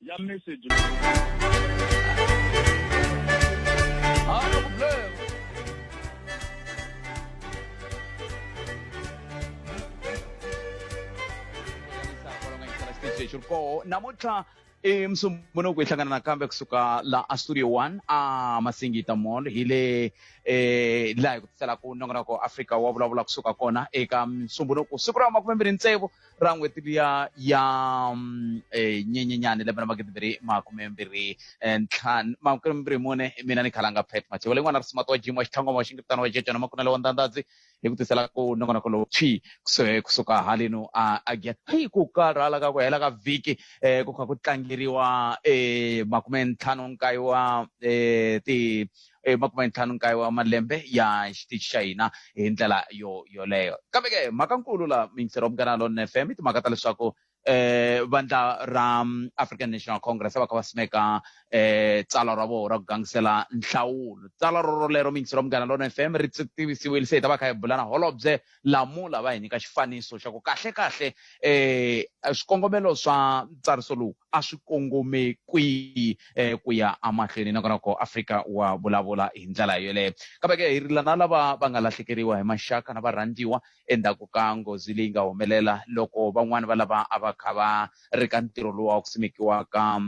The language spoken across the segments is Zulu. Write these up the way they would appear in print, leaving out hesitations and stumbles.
ya message namuntlha msumbuno ku hlangana nakambe kusuka la Studio 1 Masingita Mall hi le laha hi ku tiselaku nongonoko Afrika wa vulavula kusuka kona eka msumbuno ku siku ra 26 ra n'hweti liya ya nyenyenyani lembe na 2024 mina ni khalanga pet mache wale n'wana risima wa jimo xithangoma wa xingitano wa jejana makunele wa ndandadzi hi ku tiselaku nongonoko lowu kusuka haleno again hi ku karhala ka ku hela ka vhiki ku kha ku tlangeriwa 59 wa wa malembe ya xitichi xa hina hi ndlela yoleyo kambe ke mhakankulu la mingiseri wa Munghana Lonene FM timhaka ta leswaku vandla ra African National Congress va kha va simeka tsalwa ra vona ra ku gangisela nhlawulo tsalwa rolero mingiseri wa Munghana Lonene FM ri tivisiwile se hi ta va kha hi bula na Holobye Lamola va hi nyika xifaniso xa ku kahle swikongomelo swa ntsariso lowu a swi kongome kwihi ku ya amahlweni nongonoko Afrika wa vulavula hi ndlela yoleyo kambe ke hi rilana lava va nga lahlekeriwa hi maxaka na varhandziwa endzhaku ka nghozi leyi nga humelela loko van'wani va lava a va kha va ri ka ntirho lowu wa ku simekiwa ka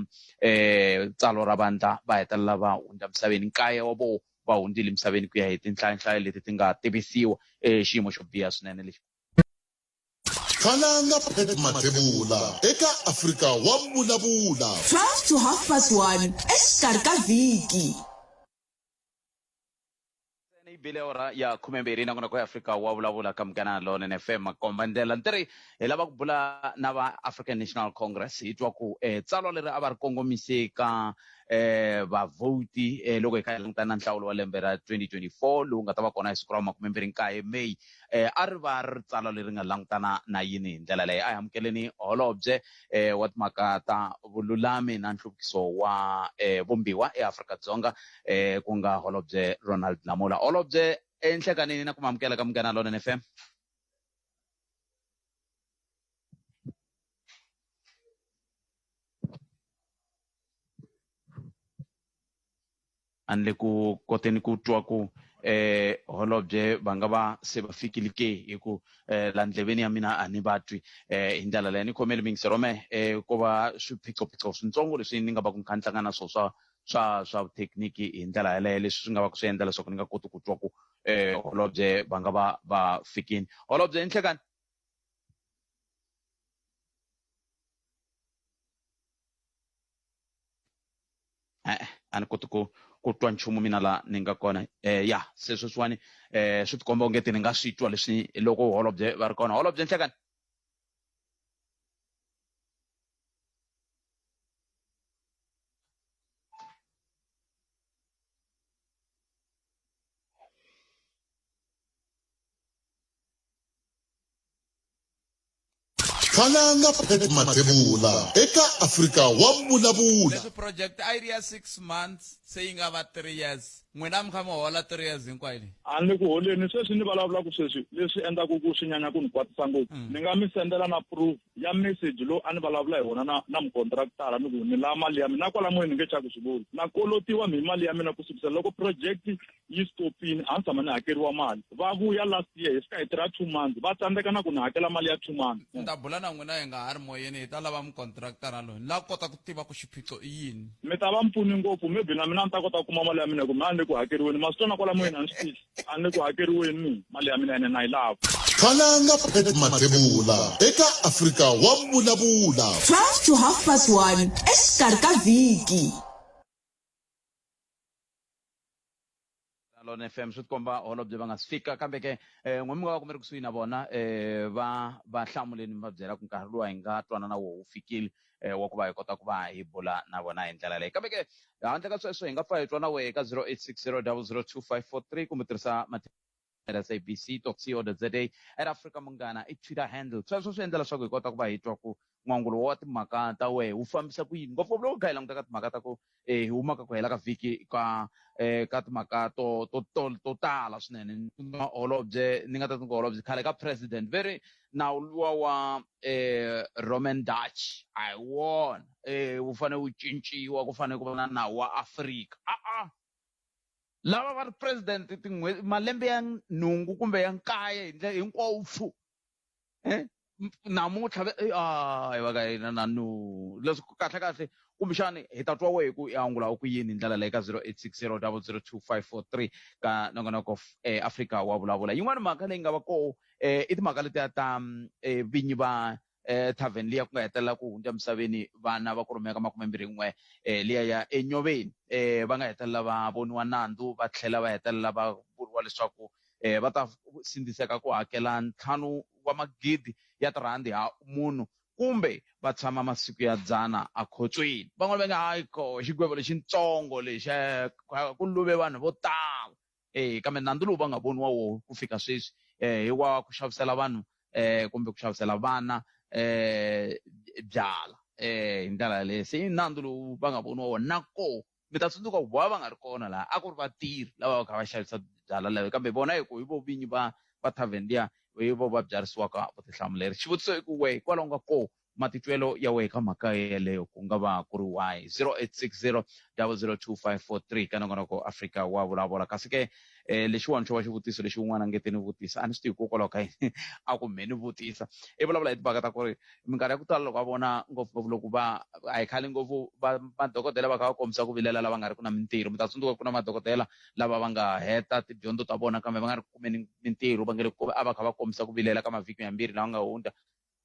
tsalwa ra vandla va hetelela va hundza misaveni nkaye wa vona va hundzile misaveni ku ya hi tinhlayo leti ti nga tivisiwa xiyimo xo biha swinene lexi Khalanga Pet Matebula eka Afrika wa vulavula 12 to 1:30 exikarhi ka vhiki bile ora ya 12 nongonoko ya Afrika wa vulavula ka Munghana Lonene FM makomba ndlela ntiri hi lava ku bula na va African National Congress hi twa ku tsalwa leri a va ri kongomise ka vavhoti loko hi kha hi langutana na nhlawulo wa lembe ra 2024 lowu nga ta va kona hi siku ra 29 May a ri va ri tsalwa leri nga langutana na yini hi ndlela leyi a hi amukeleni holobye wa timhaka ta vululami na nhluvukiso wa vumbiwa eAfrika-Dzonga ku nga holobye Ronald Lamola holobye enhlekanini na ku amukela ka Munghana Lonene FM anle ku koteni ku twa ku holobye va nga va se va fikile ke hi ku la ndleveni ya mina a ni vatwi hi ndlela leyi ni khomele mingisero me ku va swiphiqophiqo swintsongo leswi ni nga va ku ni kha ni hlangana na swona swa thekiniki hi ndlela yaleyo leswi swi nga va ku swi endla leswaku ni nga koti ku twa ku holobye va nga va fikini holobye enhlekani a ni koti ku twa nchumu mina la ni nga kona ya se sweswiwani swi tikomba ongeti ni nga swi twa leswi loko holobye va ri kona holobye enhlekani Khalanga Pet Matebula eka Afrika wa vulavula leswi project area 6 months se yi nga va 3 years n'wina mi kha mi hola 3 years hinkwayo a ni ku holeni sweswi ni vulavulaka sweswi leswi endlaku ku swi nyanya ku ni kwatisa ngopfu ni nga mi sendela na proof ya message lowu a ni vulavula hi wona na mukontraktara ni ku ni lava mali ya mina na kwala moyeni ni nge chaku swi vuli na kolotiwa mi mali ya mina ku sukisela loko project yi stopini a ni tshama ni hakeriwa mali va vuya last year hi fika hi tirha 2 months va tsandzeka na ku ni hakela mali ya 2 months ni ta bula na n'wina hi nga ha ri moyeni hi ta lava mukontraktara loyi ni lava kota ku tiva ku xiphiqo i yini mi ta va mpfuni ngopfu maybe na mina ni ta kota ku kuma mali ya mina ku mina a ni le ku hakeriweni ma swi twa na kwala moyeni a ni swi tivi a ni le ku hakeriweni mali ya mina ene na yi lava Khalanga Pet Matebula eka Afrika wa vulavula 12 to 1:30 exikarhi ka vhiki Lonene FM swi tikomba holobye va nga si fika kambe ke n'we mi nga va ku mi ri kusuhi na vona va hlamuleni mi va byela ku nkarhi lowu hi nga twana na woho wu fikile wa ku va hi kota ku va hi bula na vona hi ndlela leyi kambe ke handle ka sweswo hi nga pfa hi twa na wehe eka 0860002543 kumbe tirhisa SABC.co.za at Afrika Munghana i Twitter handle sweswo swi endla leswaku hi kota ku va hi twa ku n'wangulo wa timhaka ta wehe wu fambisa ku yini ngopfungopfu loko kha hi languta ka timhaka ta ku hi humaka ku hela ka vhiki ka timhaka to tala swinene holobye ni nga ta holobye khale ka president very nawu luwa wa Roman Dutch a hi wona wu fanele wu cinciwa ku fanele ku va na nawu wa Afrika lava va ri president malembe ya nhungu kumbe ya nkaye hi ndlela hinkwawo pfu namuntlha va ka hina nanu leswi kahle kumbexani hi ta twa wehe ku i angula ku yini hi ndlela leyi ka 0860 0025543 ka nongonoko Afrika wa vulavula yin'wana mhaka leyi nga va koho i timhaka letiya ta vinyi va tavern liya ku nga hetelela ku hundza misaveni vana va ku rumeka 21 liya ya enyoveni va nga hetelela va voniwa nandzu va tlhela va hetelela va vuriwa leswaku va ta sindziseka ku hakela 5 wa magidi ya tirhandi ha munhu kumbe va tshama masiku ya 100 ekhotsweni van'wana va nga hayi ko xigwebo lexitsongo lexi ku luve vanhu vo tala kambe nandzu lowu va nga voniwa wona ku fika sweswi hi wa ku xavisela vanhu kumbe ku xavisela vana byala hi ndlela leyi se i nandzu lowu va nga voniwa wona nako mi ta tsundzuka ku va nga ri kona laha a ku ri vatirhi lava va kha va xavisa byala lava kambe vona hi ku hi vo vinyi va tavern liya hi vo va byarisiwaka vutihlamuleri xivutiso i ku wehe hikwalaho nga koho matitwelo ya wehe ka mhaka yeleyo ku nga va ku ri wahi 0860 0025543 ka nongonoko Afrika wa vulavula kasi ke lexiwani xo va xivutiso lexi un'wana a nge te ni vutisa a ni swi tivi hikokwalaho ka yini a ku mhe ni vutisa i vulavula hi timhaka ta ku ri minkarhi ya ku tala loko a vona ngopfungopfu loko a hi khale ngopfu madokodela va kha va kombisa ku vilela lava nga ri ku na mintirho mi ta tsundzuka ku na madokodela lava va nga heta tidyondzo ta vona kambe va nga ri ku kumeni mintirho a va kha va kombisa ku vilela ka mavhiki mambirhi lawa nga hundza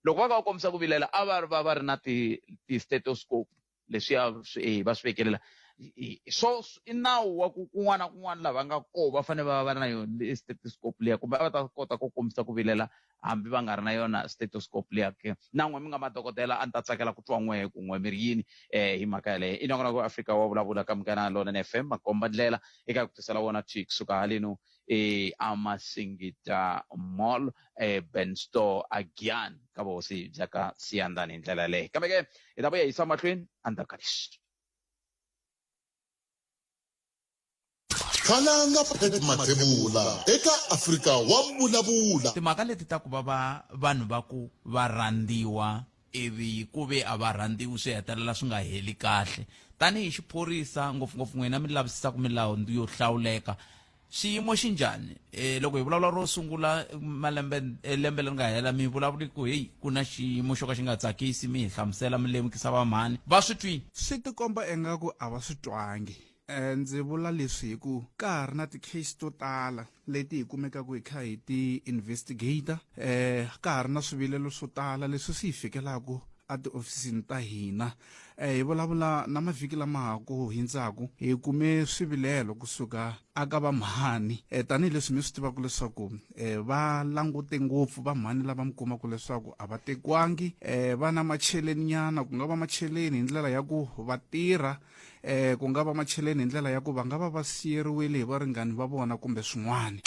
loko va kha va kombisa ku vilela a va ri na ti-stethoscope leswiya va swi vekelela so i nawu wa ku kun'wana na kun'wana lava nga koho va fanele va va na yona stethoscope liya kumbe a va ta kota ku kombisa ku vilela hambi va nga ri na yona stethoscope liya ke na n'we mi nga madokodela a ni ta tsakela ku twa n'wehe ku n'we mi ri yini hi mhaka yaleyo i nongonoko Afrika wa vulavula ka Mbhenyani lona FM makomba ndlela eka ku tisela wona tweet kusuka haleno Amasingita Mall Ben Store again ka vosi bya ka Siyandani hi ndlela leyo kambe ke hi ta vuya hi yisa mahlweni andakalish Khalanga Phete Mathebula eka Afrika wa vulavula timhaka leti ta ku va vanhu va ku va randiwa ivi ku ve a va randiwi swi hetelela swi nga heli kahle tanihi xiphorisa ngopfungopfu n'wina mi lavisisaka milawu yo hlawuleka xiyimo xi njhani loko hi vulavula ro sungula lembe leri nga hela mi vulavuli ku heyi ku na xiyimo xo ka xi nga tsakisi mi hi hlamusela mi lemukisa vamhani va swi twini swi tikomba engaku a va swi twangi ndzi vula leswi hi ku ka ha ri na ti-case to tala leti hi kumekaka hi kha hi ti-investigator ka ha ri na swivilelo swo tala leswi swi hi fikelaka a tiofisini ta hina hi vulavula na mavhiki lama ha ku hindzaku hi kume swivilelo kusuka aka vamhani tanihileswi mi swi tivaka leswaku va langute ngopfu vamhani lava mi kumaka leswaku a va tekiwangi va na macheleni nyana ku nga va macheleni hi ndlela ya ku va tirha ku nga va macheleni hi ndlela ya ku va nga va siyeriwile hi varingani va vona kumbe swin'wana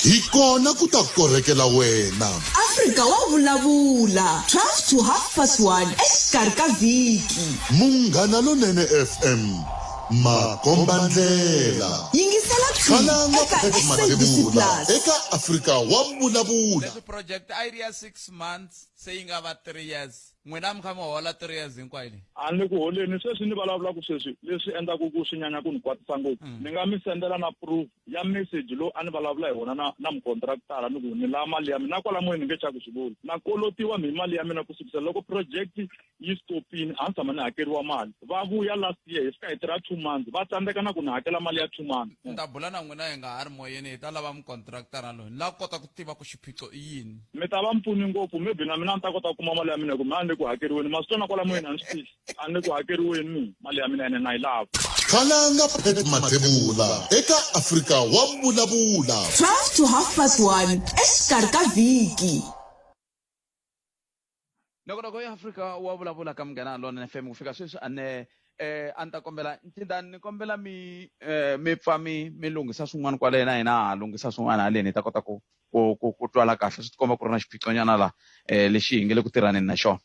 hi kona ku ta korhekela wena Afrika wa vulavula 12 to 1:30 exikarhi ka vhiki Munghana Lonene FM makomba ndlela yingisela Khalanga eka Phete SABC Mathebula Plus eka Afrika wa vulavula leswi project a yi ri ya 6 months se yi nga va 3 years n'wina mi kha mi hola 3 years hinkwayo leyi a ni le ku holeni sweswi ni vulavulaka sweswi leswi endlaku ku swi nyanya ku ni kwatisa ngopfu ni nga mi sendela na proof ya message lowu a ni vulavula hi wona na mukontraktara ni ku ni lava mali ya mina na kwala moyeni ni nge chaku swi vuli na kolotiwa mi mali ya mina ku sukisa loko project yi stopini a ni tshama ni hakeriwa mali va vuya last year hi fika hi tirha 2 months va tsandzeka na ku ni hakela mali ya 2 months ni ta bula na n'wina hi nga ha ri moyeni hi ta lava mukontraktara loyi ni lava ku kota ku tiva ku xiphiqo i yini mi ta va mpfuni ngopfu maybe na mina ni ta kota ku kuma mali ya mina hi ku mi a ni le ku hakeriweni masitona kwala moyeni a ni swi tivi a ni le ku hakeriweni mi mali ya mina ene na yi lava Khalanga Phete Mathebula eka Afrika wa vulavula 12 to 1:30 exikarhi ka vhiki nongonoko ya Afrika wa vulavula ka Mbhenyani lona FM ku fika sweswi a ni ta kombela ncindani ni kombela mi pfa mi lunghisa swin'wana kwale na hina ha lunghisa swin'wana haleni hi ta kota ku twala kahle swi tikomba ku ri na xiphiqonyana laha lexi hi nge le ku tirhaneni na xona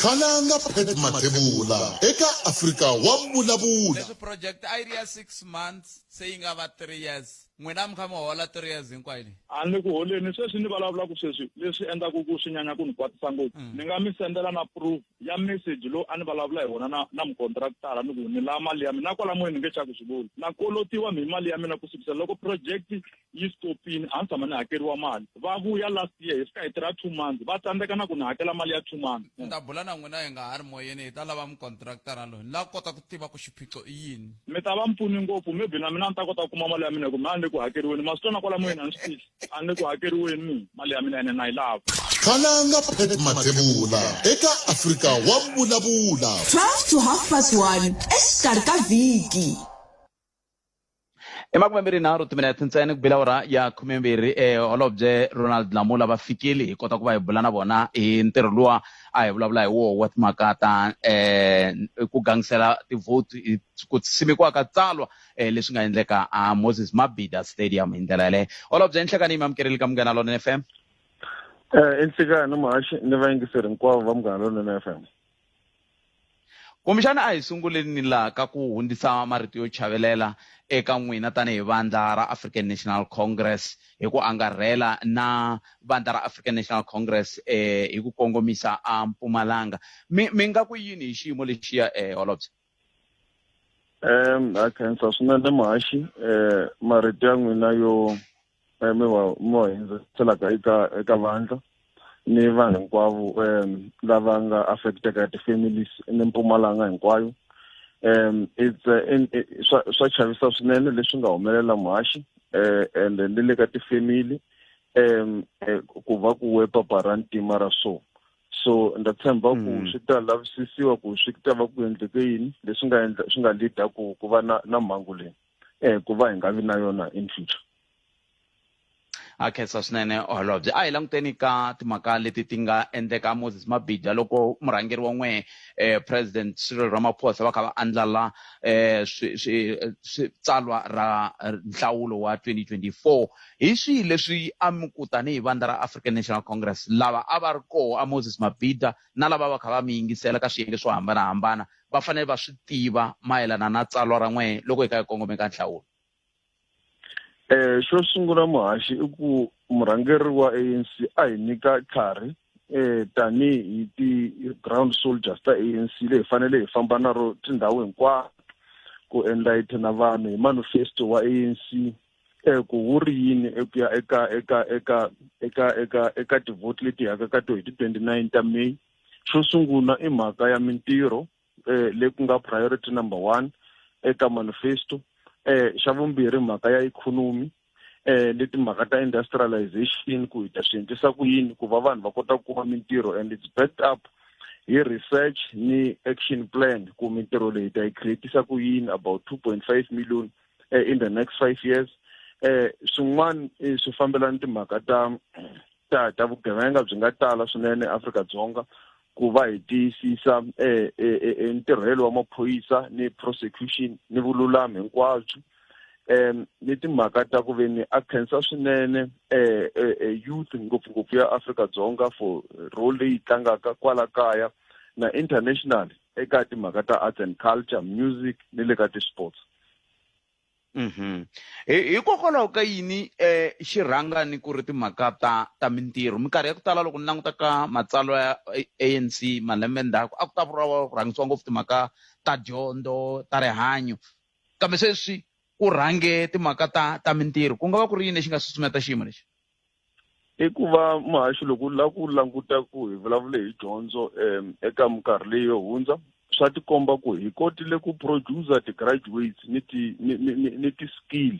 khalanga phet mathebula eka Afrika wa Vulavula. leswi project area 6 months se yi nga va 3 years n'wina mi kha mi hola 3 years hinkwayo leyi a ni ku holeni sweswi ni vulavulaka sweswi leswi endlaku ku swi nyanya ku ni kwatisa ngopfu ni nga mi sendela na proof ya message lowu a ni vulavula hi wona na mukontraktara ni ku ni lava mali ya mina na kwala moyeni nge chaku swi vuli na kolotiwa mi mali ya mina ku sukisela loko project yi stopini a ni tshama ni hakeriwa mali va vuya last year hi fika hi tirha 2 months va tsandzeka na ku ni hakela mali ya 2 months ni ta bula na n'wina hi nga ha ri moyeni hi ta lava mukontraktara loyi ni lava kota ku tiva ku xiphiqo i yini mi ta va mpfuni ngopfu maybe na mina ni ta kota ku kuma mali ya mina ku mi a ni le ku hakeriweni ma swi twa na kwala moyeni a ni swi tivi a ni le ku hakeriweni mali ya mina ene na yi lava khalanga phet mathebula eka Afrika wa Vulavula. 12 to 1:30 exikarhi ka vhiki. emakumembiri nharhu timinete ntsena ku bila awara ya 12 holobye Ronald Lamola va fikile hi kota ku va hi bula na vona hi ntirho luwa a hi vulavula hi woho wa timhaka ta ku gangisela tivhoti ku simekiwa ka tsalwa leswi nga endleka a Moses Mabhida Stadium hi ndlela yaleyo. Holobye enhlekani mi amukerile ka Munghana Lonene FM. Enhlekani muhaxi ni vayingiseri hinkwavo va Munghana Lonene FM. kumbexana a hi sunguleni la ka ku hundzisa marito yo chavelela eka n'wina tanihi vandla ra African National Congress hi ku angarhela na vandla ra African National Congress hi ku kongomisa a Mpumalanga mi nga ku yini hi xiyimo lexiya holobye? A khensa swinene muhaxi marito ya n'wina yo mo hindzelaka eka vandla ni vanhu hinkwavo lava nga affecteka ti-families ni Mpumalanga hinkwayo. Swa chavisa swinene leswi nga humelela muhaxi and ni le ka tifamily ku va ku we papa ra ntima ra so nda tshemba ku swi ta lavisisiwa ku swi ta va ku endleke yini leswi nga lead ku va na mhangu leyi ku va hi nga vi na yona in future. A khensa swinene holobye a hi languteni ka timhaka leti ti nga endleka Moses Mabhida loko murhangeri wa n'we President Cyril Ramaphosa va kha va andlala tsalwa ra nhlawulo wa 2024 hi swihi leswi a mi ku tanihi vandla ra African National Congress lava a va ri koho a Moses Mabhida na lava va kha va mi yingisela ka swiyenge swo hambanahambana va fanele va swi tiva mayelana na tsalwa ra n'we loko hi kha hi kongomeka nhlawulo? Xo sungula muhaxi i ku murhangeri wa ANC a hi nyika nkarhi tanihi ti-ground soldiers ta ANC leyi hi fanele hi famba na ro tindhawu hinkwato ku enlighten vanhu hi manifesto wa ANC ku wu ri yini eku ya eka tivhoti leti yaka ka hi ti 29 ta May. Xo sungula i mhaka ya mintirho leyi ku nga priority number 1 eka manifesto. Xa vumbirhi mhaka ya ikhonomi leti mhaka ta industrialization ku hi ta swi endlisa ku yini ku va vanhu va kota ku kuma mintirho and it's backed up hi research ni action plan ku mintirho leyi ta yi creatisa ku yini about 2.5 million in the next 5 years. Swin'wana swi fambelana timhaka ta vugevenga byi nga tala swinene Afrika-Dzonga ku va hi tiyisisa ntirhelo wa maphorisa ni prosecution ni vululami hinkwabyo ni timhaka ta ku ve ni a khensa swinene youth ngopfungopfu ya Afrika-Dzonga for role leyi tlangaka kwala kaya na international eka timhaka ta arts and culture, music ni le ka ti-sports. Hikokwalaho ka yini xirhangani ku ri timhaka ta mintirho? Minkarhi ya ku tala loko ni languta ka matsalwa ya ANC malembe ndzhaku a ku ta rhangisiwa ngopfu timhaka ta dyondzo ta rihanyo kambe sweswi ku rhange timhaka ta mintirho. Ku nga va ku ri yini lexi nga susumeta xiyimo lexi? I ku va muhaxi loko la ku languta ku hi vulavule hi dyondzo eka minkarhi leyi yo hundza swa tikomba ku hi kotile ku producer ti-graduates ni ti-skill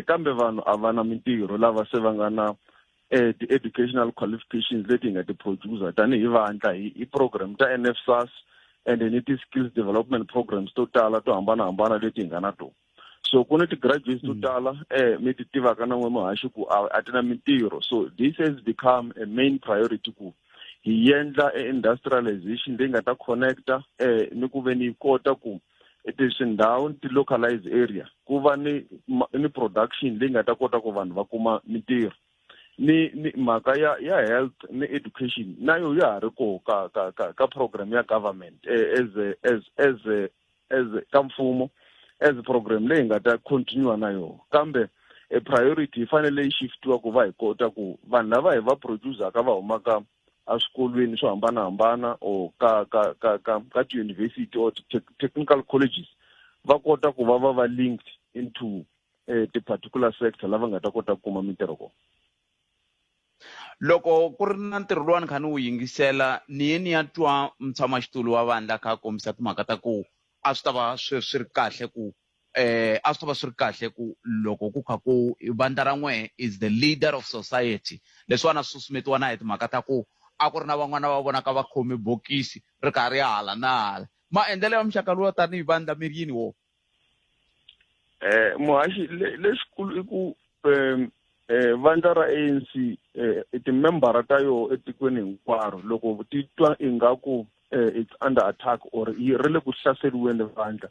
kambe vanhu a va na mintirho lava se va nga na ti-educational qualifications leti hi nga ti-producer tanihi vandla hi program ta NSFAS and ni ti-skills development programs to tala to hambanahambana leti hi nga na tona. So ku ni ti-graduates to tala mi ti tivaka na n'we muhaxi ku a ti na mintirho. So this has become a main priority ku hi endla industrialization leyi nga ta connecta ni ku ve ni kota ku tindhawu ti-localized area ku va ni production leyi nga ta kota ku vanhu va kuma mintirho. ni mhaka ya health ni education nayo ya ha ri koho ka program ya government as ka mfumo as program leyi nga ta continue na yona kambe priority yi fanele yi shiftiwa ku va hi kota ku vanhu lava hi va producer-ka va humaka eswikolweni swo hambanahambana or ka ti-university or technical colleges va kota ku va linked into ti-particular sector lava nga ta kota ku kuma mintirho kona. Loko ku ri na ntirho lowani kha ni wu yingisela ni ye ni ya twa mutshamaxitulu wa vandla kha kombisa timhaka ta ku a swi ta va swi ri kahle ku a swi ta va swi ri kahle ku loko ku kha ku vandla ra n'we is the leader of society leswiwana swi susumetiwa na hi timhaka ta ku a ku ri na van'wana va vonaka va khomi bokisi ri karhi hala na hala maendlelo ya muxaka lowu tanihi vandla mi ri yini wo? Muhaxi lexikulu i ku vandla ra ANC timembara ta yo etikweni hinkwaro loko ti twa ingaku it's under attack or yi ri le ku hlaseriweni vandla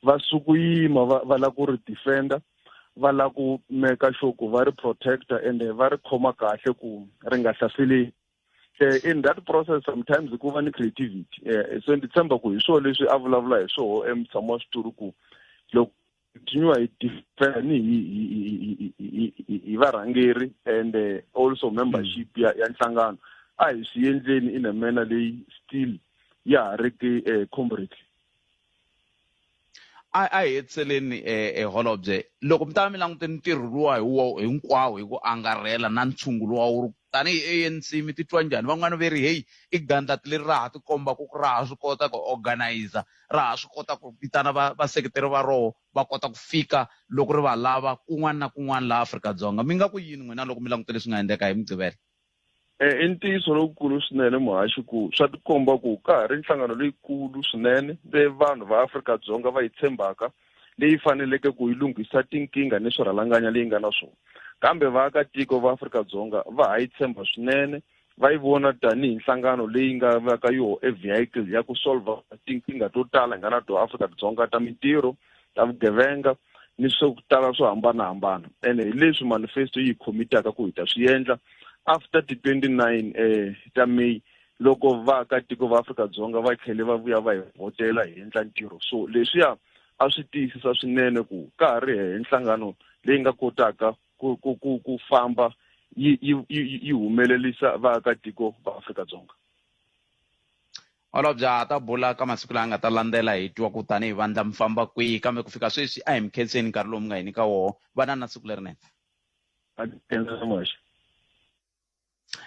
va sukuyima va la ku ri defender va la ku make sure ku va ri protector and va ri khoma kahle ku ri nga hlaseli. In that process sometimes ku va ni creativity so ndzi tshemba ku hi swona leswi a vulavula hi swona emutshamo wa xitulu ku loko continue hi defend hi varhangeri and also membership ya nhlangano a hi swi endleni in a manner leyi still ya ha ri ki comrade. A hi hetseleni holobye loko mi ta va mi languteni ntirho luwa hinkwawo hi ku angarhela na ntshungu luwa wu ri tanihi ANC mi titwa njhani? Van'wana ve ri heyi i gandlati leri ra ha ti komba ku ra ha swi kota ku organizer ra ha swi kota ku vitana vaseketeri va roho va kota ku fika loko ri va lava kun'wana na kun'wana laha Afrika-Dzonga. Mi nga ku yini n'wina loko mi langutele leswi nga endleka hi Mugqivela? I ntiyiso lowukulu swinene muhaxi ku swa tikomba ku ka ha ri nhlangano leyikulu swinene leyi vanhu va Afrika-Dzonga va yi tshembaka leyi faneleke ku yi lunghisa tinkingha ni swirhalanganya leyi nga na swona kambe vaakatiko va Afrika-Dzonga va ha yi tshemba swinene va yi vona tanihi nhlangano leyi nga vaka yoho vehicle ya ku solva tinkingha to tala hi nga na to Afrika-Dzonga ta mintirho ta vugevenga ni swo tala swo hambanahambana and hi leswi manifesto yi khomitaka ku hi ta swi endla after the 29 ta May loko vaakatiko va Afrika-Dzonga va tlhele va vuya va hi votela hi endla ntirho so leswiya a swi tiyisisa swinene ku ka ha ri nhlangano leyi nga kotaka ku famba yi humelelisa vaakatiko va Afrika-Dzonga. Holobye a ta bula ka masiku lama nga ta landzela hi twa ku tanihi vandla mi famba kwihi kambe ku fika sweswi a hi mi khenseni nkarhi lowu mi nga hi nyika wona vana na siku lerinene. A ti khensa muhaxi.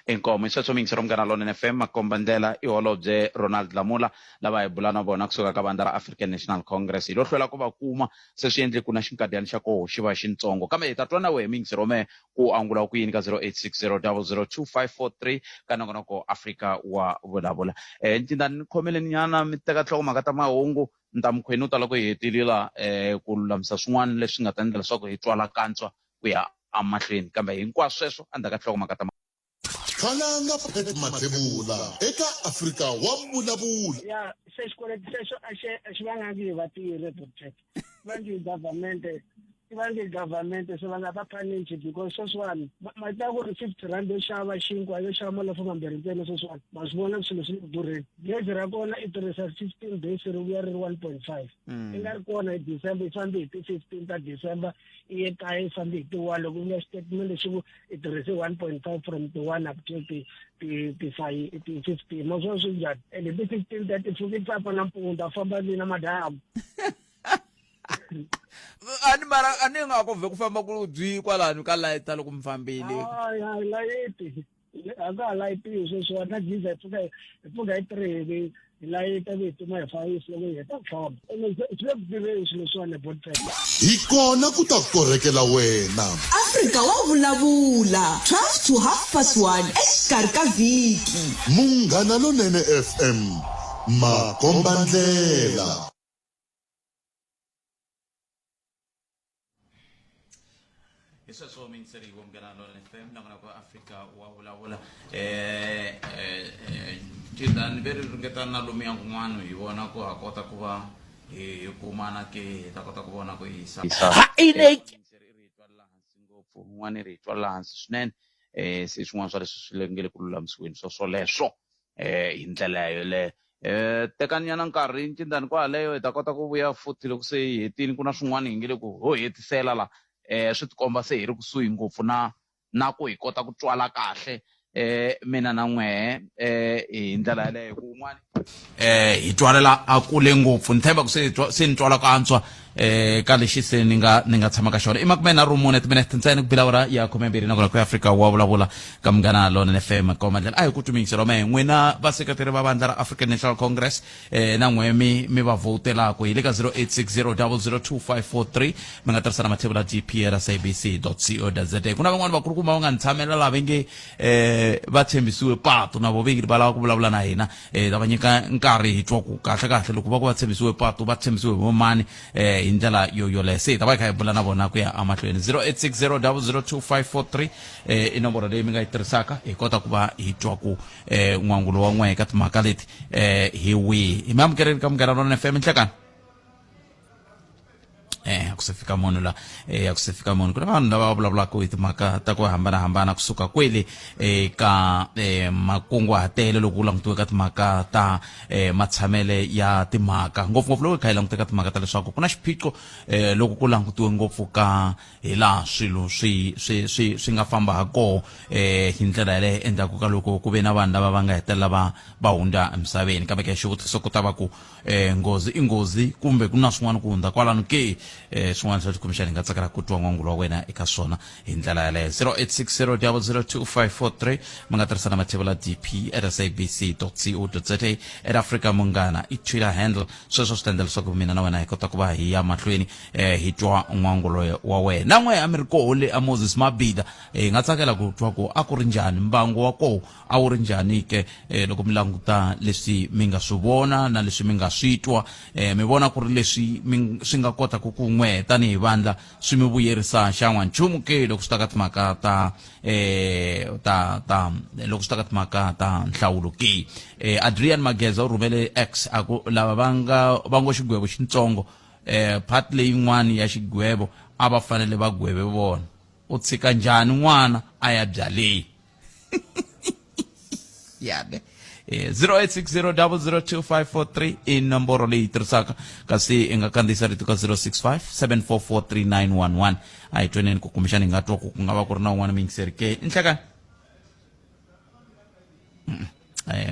Inkomo sweswo mingisero Munghana Lonene FM makomba ndlela i holobye Ronald Lamola lava hi bula na vona kusuka ka vandla ra African National Congress hi lo hlwela ku va kuma se swi endle ku na xinkadyana xa koho xi va xintsongo kambe hi ta twa na wehe mingisero me ku angula ku yini ka 0860002543 ka nongonoko Afrika wa vulavula ntinda ni khomeleni nyana mi teka nhlokomhaka ta mahungu ni ta mikhweni u tala ku hi hetelila ku lulamisa swin'wana leswi nga ta endla leswaku hi twala kantswa ku ya amahlweni kambe hinkwaswo sweswo endzhaku ka nhlokomhaka ta Khalanga Phet Mathebula eka Afrika wa vulavula. Ya se xikweleti xexo a xi va nga ngi vatirhi protect va ngi government se va nga va panichi because sweswiwani ma ta ku ri 50 rand yo xava xinkwa yo xava malafu mambirhi ntsena sweswiwani ma swi vona swilo swi durheni gezi ra kona i tirhisa 16 days ri vuya ri 1.5 i nga ri kona hi December i fambi hi ti 15 ta December i ye kaya i fambi hi ti 1 loko u nga statement lexi ku i tirhise 1.5 from the 1 up to ti 15 ma swona swi njhani and ti 15 ta ti pfuki tsapa nampundza famba ni na madamu ani nga ku ve ku famba ku dzwi kwalani ka light loko mi fambile light aka light sweswo na jiza pfuka hi 3 light vituma hi 5 loko hi ta famba swi le swilo swona boyfriend Hi kona ku ta korekela wena. Afrika wa vulavula 12 to 1:30 exikarhi ka vhiki. Munghana Lonene FM makomba ndlela. Sweswo mingiseri wa Munghana Lonene FM nongonoko Afrika wa vulavula tindani ve ri ringetana lomu ya kun'wana hi vona ku ha kota ku va hi kumana ke hi ta kota ku vona ku hisa ri twa lahansi ngopfu un'wana ri twa lahansi swinene se swin'wana swa leswi swi nge le ku lulamisiweni swoleswo hi ndlela yoleyo tekanyana nkarhi ncindani kwaleyo hi ta kota ku vuya futhi loko se hi hetini ku na swin'wana hi nge le ku ho hetisela la swi tikomba se hi ri kusuhi ngopfu na ku hi kota ku twala kahle mina na n'wehe hi ndlela yaleyo ku un'wana hi twalela a kule ngopfu ni tshemba ku se ni twala ku antswa ka lexi se ni nga tshama ka xona i makumena rumune timinete ntsena ku bila ura ya 12 nakona ku Afrika wa vulavula ka Munghana Lonene FM komandlela a hi ku tumingisela me n'wina vaseketeri va vandla ra African National Congress na n'we mi va votelaka hi le ka 0860002543 mi nga tirhisana mathebula gp@sabc.co.za ku na van'wana vakulukumba va nga ni tshamela lava nge va tshembisiwe patu na voveki va lava ku vulavula na hina ta va nyika nkarhi hi twa ku kahle loko va ku va tshembisiwe patu va tshembisiwe vo mani hi ndlela yoleyo se ta va hi kha hi bula na vona ku ya amahlweni 0860002543 i nomboro leyi mi nga yi tirhisaka hi kota ku va hi twa ku n'wangulo wa n'we ka timhaka leti hi wihi hi mi amukeleni ka Munghana Lonene FM nhlekani akusefika munhu la akusefika munhu kuna vanhu lava vulavulaka hi timhaka ta ku hambanahambana kusuka kwele ka makunguhatelo loko langutiwe ka timhaka ta matshamele ya timhaka ngopfungopfu loko kha hi langute ka timhaka ta leswaku ku na xiphiqo loko ku langutiwe ngopfu ka hi laha swilo swi nga famba hako hi ndlela yaleyo endzhaku ka loko ku ve na vanhu lava va nga hetelela va hundza emisaveni kambe ke xivutiso ku ta va ku ngozi i ngozi kumbe ku na swin'wana ku hundza kwalano ke swin'wana swa tikhomixani nga tsakela ku twa n'wangulo wa wena eka swona hi ndlela yaleyo 0860002543 mi nga tirhisana mathebula dp@sabc.co.za Afrika Munghana i Twitter handle sweswo swi ta endla leswaku mina na wena hi kota ku va hi ya mahlweni hi twa n'wangulo wa wena na n'we a mi ri koho le a Moses Mabida hi nga tsakela ku twa ku a ku ri njhani mbangu wa koho a wu ri njhani ke loko mi languta leswi mi nga swi vona na leswi mi nga swi twa mi vona ku ri leswi swi nga kota ku n'we tanihi vandla swi mi vuyerisa xan'wa nchumu ke loko swi ta ka timhaka ta loko swi ta ka timhaka ta nhlawulo ke Adrian Mageza u rhumele X aku lava va ngo xigwebo xitsongo part leyin'wani ya xigwebo a va fanele va gweve vona u tshika njhani n'wana a ya byaleyi yabe 0860002543 i nomboro leyi tirhisaka kasi i nga kandziyisa rito ka 0657443911 a hi tweneni ku kumbexana hi nga twa ku nga va ku ri na un'wana vayingiseri ke nhlekani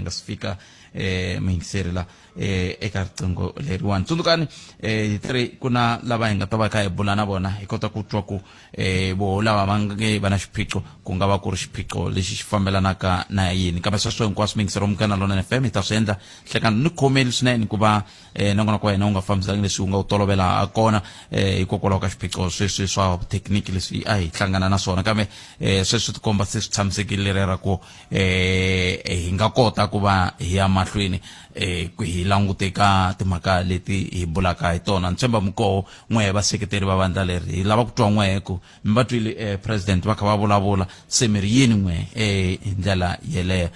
nga swi fika muyingiseri la eka riqingho leriwani tsundzukani ku na lava hi nga ta va kha hi bula na vona hi kota ku twa ku vo lava va nge va na xiphiqo ku nga va ku ri xiphiqo lexi xi fambelanaka na yini kambe sweswo hinkwaswo muyingiseri wa Munghana Lonene FM hi ta swi endla nhlekani ni khomeli swinene ku va nangona kwa hina u nga fambisangi leswi u nga u tolovela kona hikokwalaho ka xiphiqo sweswi swa thekiniki leswi a hi hlangana na swona kambe sweswi tikomba se swi tshamisekile rera ku hi nga kota ku va hi ya mahlweni ku hi langute ka timhaka leti hi bulaka hi tona ni tshemba mukoho n'we vaseketeri va vandla leri hi lava ku twa n'we ku mi va twile president va kha va vulavula se mi ri yini n'we hi ndlela yeleyo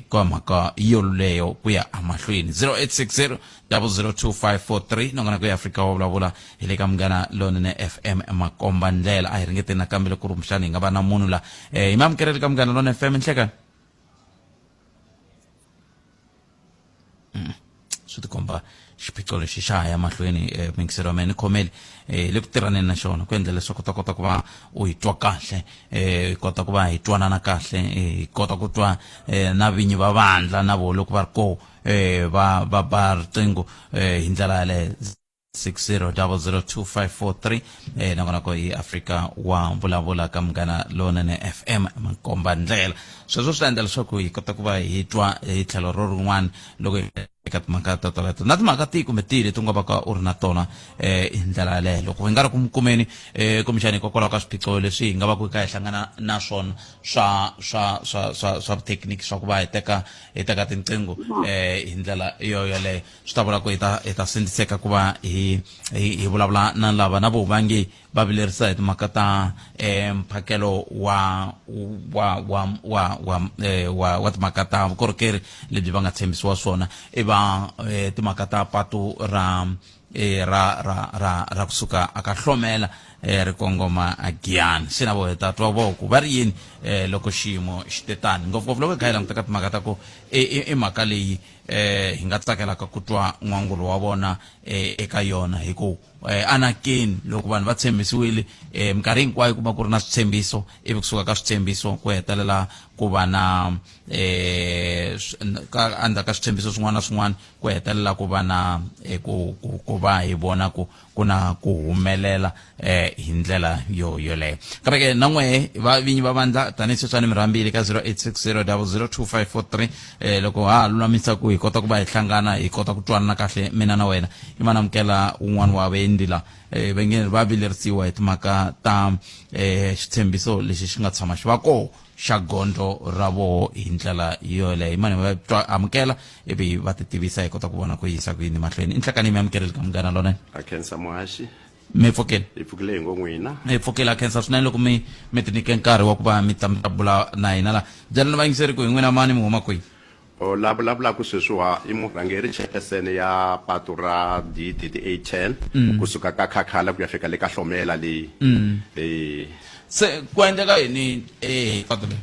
ka mhaka yoleyo ku ya amahlweni 0860002543 nongana ku ya Afrika wa vulavula hi le ka Munghana Lonene FM makomba ndlela a hi ringeteni nakambe loko ku ri mixani hi nga va na munhu la hi mi amukeleli ka Munghana Lonene FM nhlekani swi tikomba xiphiqo lexi xa ya mahlweni muyingiseri wa mina ni khomeli le ku tirhaneni na xona ku endla leswaku ta kota ku va u hi twa kahle hi kota ku va hi twanana kahle hi kota ku twa na vinyi va vandla na vo loko va ri koho va ba riqingho hi ndlela yaleyo 60002543 nakona ko hi Afrika wa vulavula ka Munghana Lonene FM makomba ndlela sweswo swi endla leswaku hi kota ku va hi twa hi tlhelo ro rin'wana loko eka timhaka ta toleto na timhaka tihi kumbe tihi leti u nga va ka u ri na tona hi ndlela yaleyo loko hi nga ri ku kumeni kumbexani hikokwalaho ka swiphiqo leswi hi nga va ku hi kha hi hlangana na swona swa thekiniki swa ku va hi teka tinqingho hi ndlela yoleyo swi ta vula ku hi ta sindziseka ku va hi vulavula na lava na vo va nge va vilerisa hi timhaka ta mphakelo wa timhaka ta vukorhokeri lebyi va nga tshembisiwa swona timhaka ta patu ra ra kusuka aka Hlomela ri kongoma Giyani sina vo heta twa vo ku va ri yini loko xiyimo xitetani ngopfungopfu loko hi kha hi languta ka timhaka ta ku i mhaka leyi hi nga tsakelaka ku twa n'wangulo wa vona eka yona hi ku anakeni loko vanhu va tshembisiwile minkarhi hinkwayo ku va ku ri na switshembiso ivi kusuka ka switshembiso ku hetelela ku va na endzhaku ka switshembiso swin'wana na swin'wana ku hetelela ku va na ku va hi vona ku na ku humelela hi ndlela yoleyo kambe ke na n'wehe vinyi va vandla tanihi sweswani mi rhambile ka 0860002543 loko ha lulamisa ku hi kota ku va hi hlangana hi kota ku twanana kahle mina na wena i manamukela un'wana wa vaendli vengeni va vilerisiwa hi timhaka ta xitshembiso lexi xi nga tshama xi va koho xa gondzo ra voho hi ndlela yoleyo mani va twa amukela ivi va ti tivisa hi kota ku vona ku yisa ku yini mahlweni i nhlakani mi amukeleli ka munghana lona akhensa muhaxi mi pfukela hi pfukile hi ngo n'wina hi pfukela khensa swinene loko mi ti nyike nkarhi wa ku va mi ta bula na hina la byelani vayingiseri ku hi n'wina mani mi huma kwihi o la vulavulaka sweswiwa i murhangeri chairperson ya patu ra DD810 kusuka ka Khakhala ku ya fika le ka Hlomela leyi se ku endleka yini patu leyi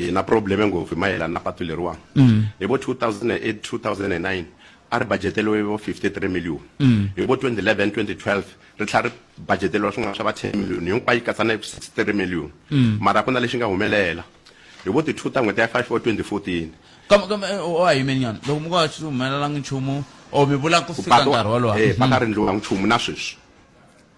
hi na probleme ngopfu mayelana na patu leriwa hi vo 2008 2009 a ri budgeteliwe vo 53 million hi vo 2011 2012 ri tlha ri budgeteliwa swin'wana swa va 10 million hinkwayo yi katsa na 63 million mara ku na lexi nga humelela hi vo ti-2 ta n'hweti ya 5 wa 2014 kambe wa hi Mbhenyani loko mi nga humelelangi nchumu o mi vula ku fika nkarhi wolowo paka ri ndliwa nchumu na sweswi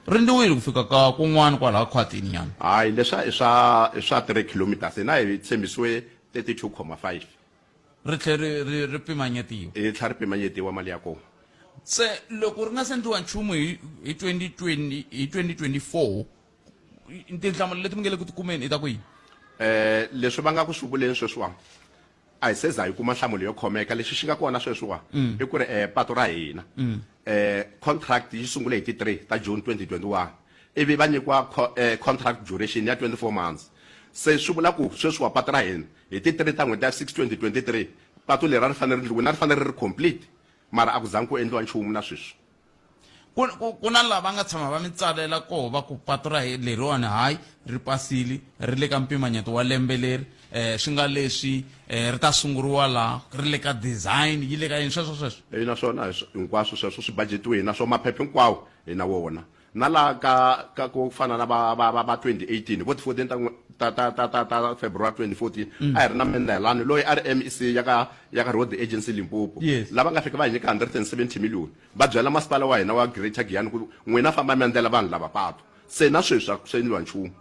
ri ndliwile ku fika ka kun'wana kwalaha khwatini nyana hayi leswa i swa 3 kilometers hina hi tshembisiwe 32.5 ri tlhe ri pimanyetiwa hi tlha ri pimanyetiwa mali ya kona se loko ri nga sendliwa nchumu hi 2024 tinhlamulo leti mi nge le ku tikumeni i ta ku yini leswi va nga ku swi vuleni sweswiwa a hi seza hi kuma nhlamulo yo khomeka lexi xi nga kona sweswiwa i ku ri patu ra hina contract yi sungule hi ti-3 ta June 2021 ivi va nyikiwa contract duration ya 24 months se swi vula ku sweswiwa patu ra hina hi ti-3 ta n'hweti ya 6 2023 patu leri ri fanele ri complete mara a ku zangi ku endliwa nchumu na sweswi ku na lava nga tshama va mi tsalela koho va ku patu ra leriwani hayi ri pasile ri le ka mpimanyeto wa lembe leri swi nga leswi ri ta sunguriwa laha ri le ka design yi le ka yini sweswo naswona hinkwaswo sweswo swi budgetiwe na swo maphepha hinkwawo hi na wona na laha ka ku fana na va 2018 vo ti-14 ta February 2014 a hi ri na Mendhelani loyi a ri MEC ya ka Road Agency Limpopo lava nga fika va hi nyika 170 million va byela masipala wa hina wa Greater Giyani ku n'wina famba mendlela vanhu lava patu se na sweswi a swi endliwa nchumu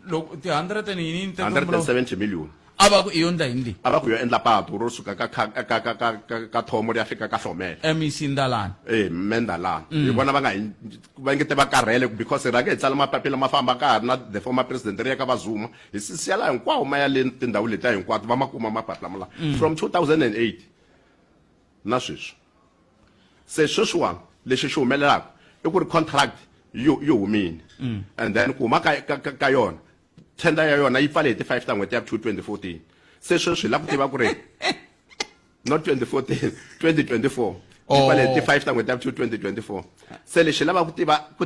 loko ti-170 million a va ku i yo ndla yini leyi a va ku yo endla patu ro suka ka thomo ri ya fika ka Hlomela MEC Ndalana Mendhelani hi vona va ngete va karhele because hi rhange hi tsala mapapila ma famba ka ha ri na the former president ri ya ka vazuma hi siyala hinkwawo ma ya le tindhawu letiya hinkwato va ma kuma mapapila mala from 2008 na sweswi se sweswiwani lexi xi humelelaka i ku ri contract yo humini and then ku huma ka yona tender ya yona yi pfale hi ti-5 ta n'hweti ya 2014 se sweswi la ku tiva ku ri not 2014 2024 yi pfale hi ti-5 ta n'hweti ya 2024 se lexi lava ku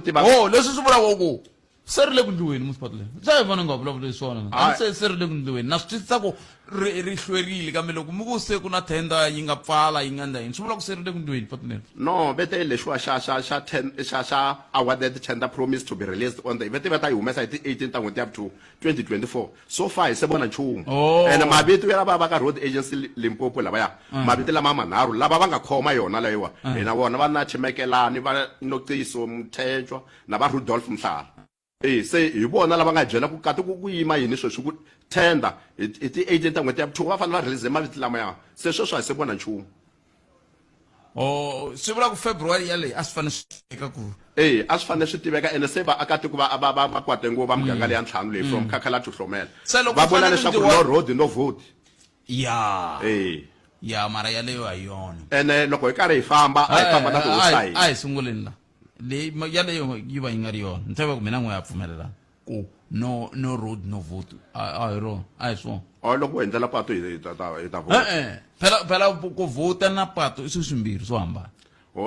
tiva leswi swi vulaku ku se ri le ku ndliweni musipatu leyi se hi vona nga vulavula swona se ri le ku ndliweni na swi twisisa ku ri hlwerile kambe loko mi ku se ku na tender yi nga pfala yi nga ndla yini swi vula ku se ri le ku ndliweni patu leri no vete lexiwa xa awarded tender promise to be released on the vete va ta yi humesa hi ti-18 ta n'hweti ya 2024 so far hi se vona nchumu and mavito ya lava va ka Road Agency Limpopo lavaya mavito lama manharhu lava va nga khoma yona leyiwa hina vona va na Chimekelani va Noqiso Mthethwa na va Rudolph Mhlala se hi vona lava nga byela ku kati ku yima yini sweswi ku tender hi ti-18 ta n'hweti ya 2 va fanele va release mavito lamaya se sweswo a hi se vona nchumu swi vula ku February yaleyi a swi fanele swi tiveka ku a swi fanele swi tiveka ene se vaakatiko va kwate ngopfu va muganga leyi ya ntlhanu leyi from Khakhala-Hlomela va vona leswaku no road no vote ya mara yaleyo a hi yona ene loko hi karhi hi famba a hi famba na tihosayi a hi sunguleni la leyi yaleyo yi va yi nga ri yona ni tshava ku mina n'we ya pfumelela ku no road no vote a hi rona a hi swona loko endlela patu hi ta phela ku vota na patu i swilo swimbirhi swo hambana.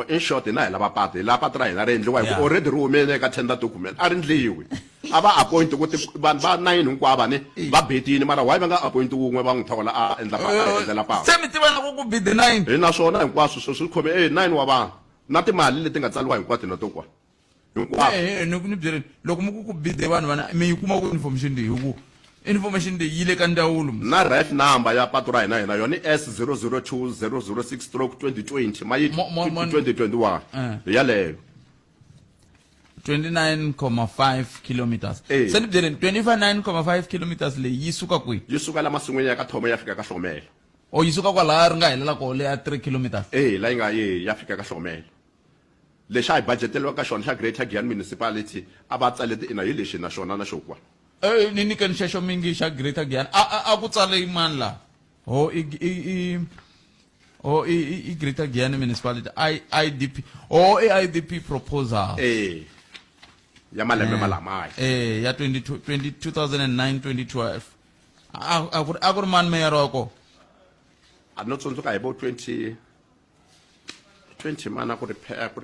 In short hina hi lava patu hi lava patu ra hina ri endliwa hi ku already ri humele eka tender document a ri endliwi a va appoint kuti vanhu va 9 hinkwavo ni va betini mara why va nga appoint wun'we va n'wi thola a endlela patu se mi tivana ku bid 9 hi naswona hinkwaswo swi khome 9 wa vanhu na timali leti nga tsaliwa hinkwato na to kwa ni byereni loko mi ku bid vanhu vana mi yi kuma ku information leyi hi ku information leyi yi le ka ndawulo na ref number ya patu ra hina yona S002006/2020 mayi 2021 yaleyo 29.5 kilometers se ni byereni 29.5 kilometers leyi yi suka kwihi yi suka la masin'wini ya ka thoma ya fika ka Hlomela o yi suka kwalaha ri nga helela koho leya 3 kilometers la yi nga ya fika ka Hlomela lexi a hi budgeteliwa ka xona xa Greater Giyani Municipality a va tsalete ina hi lexi na xona na xo kwa ni nyikeni xexo mingi xa Greater Giyani a ku tsale mani la i Greater Giyani Municipality IDP IDP proposal ya malembe malamaya ya 2009-2012 a ku ri mani meya roko a no tsundzuka hi vo 20 mana ku ri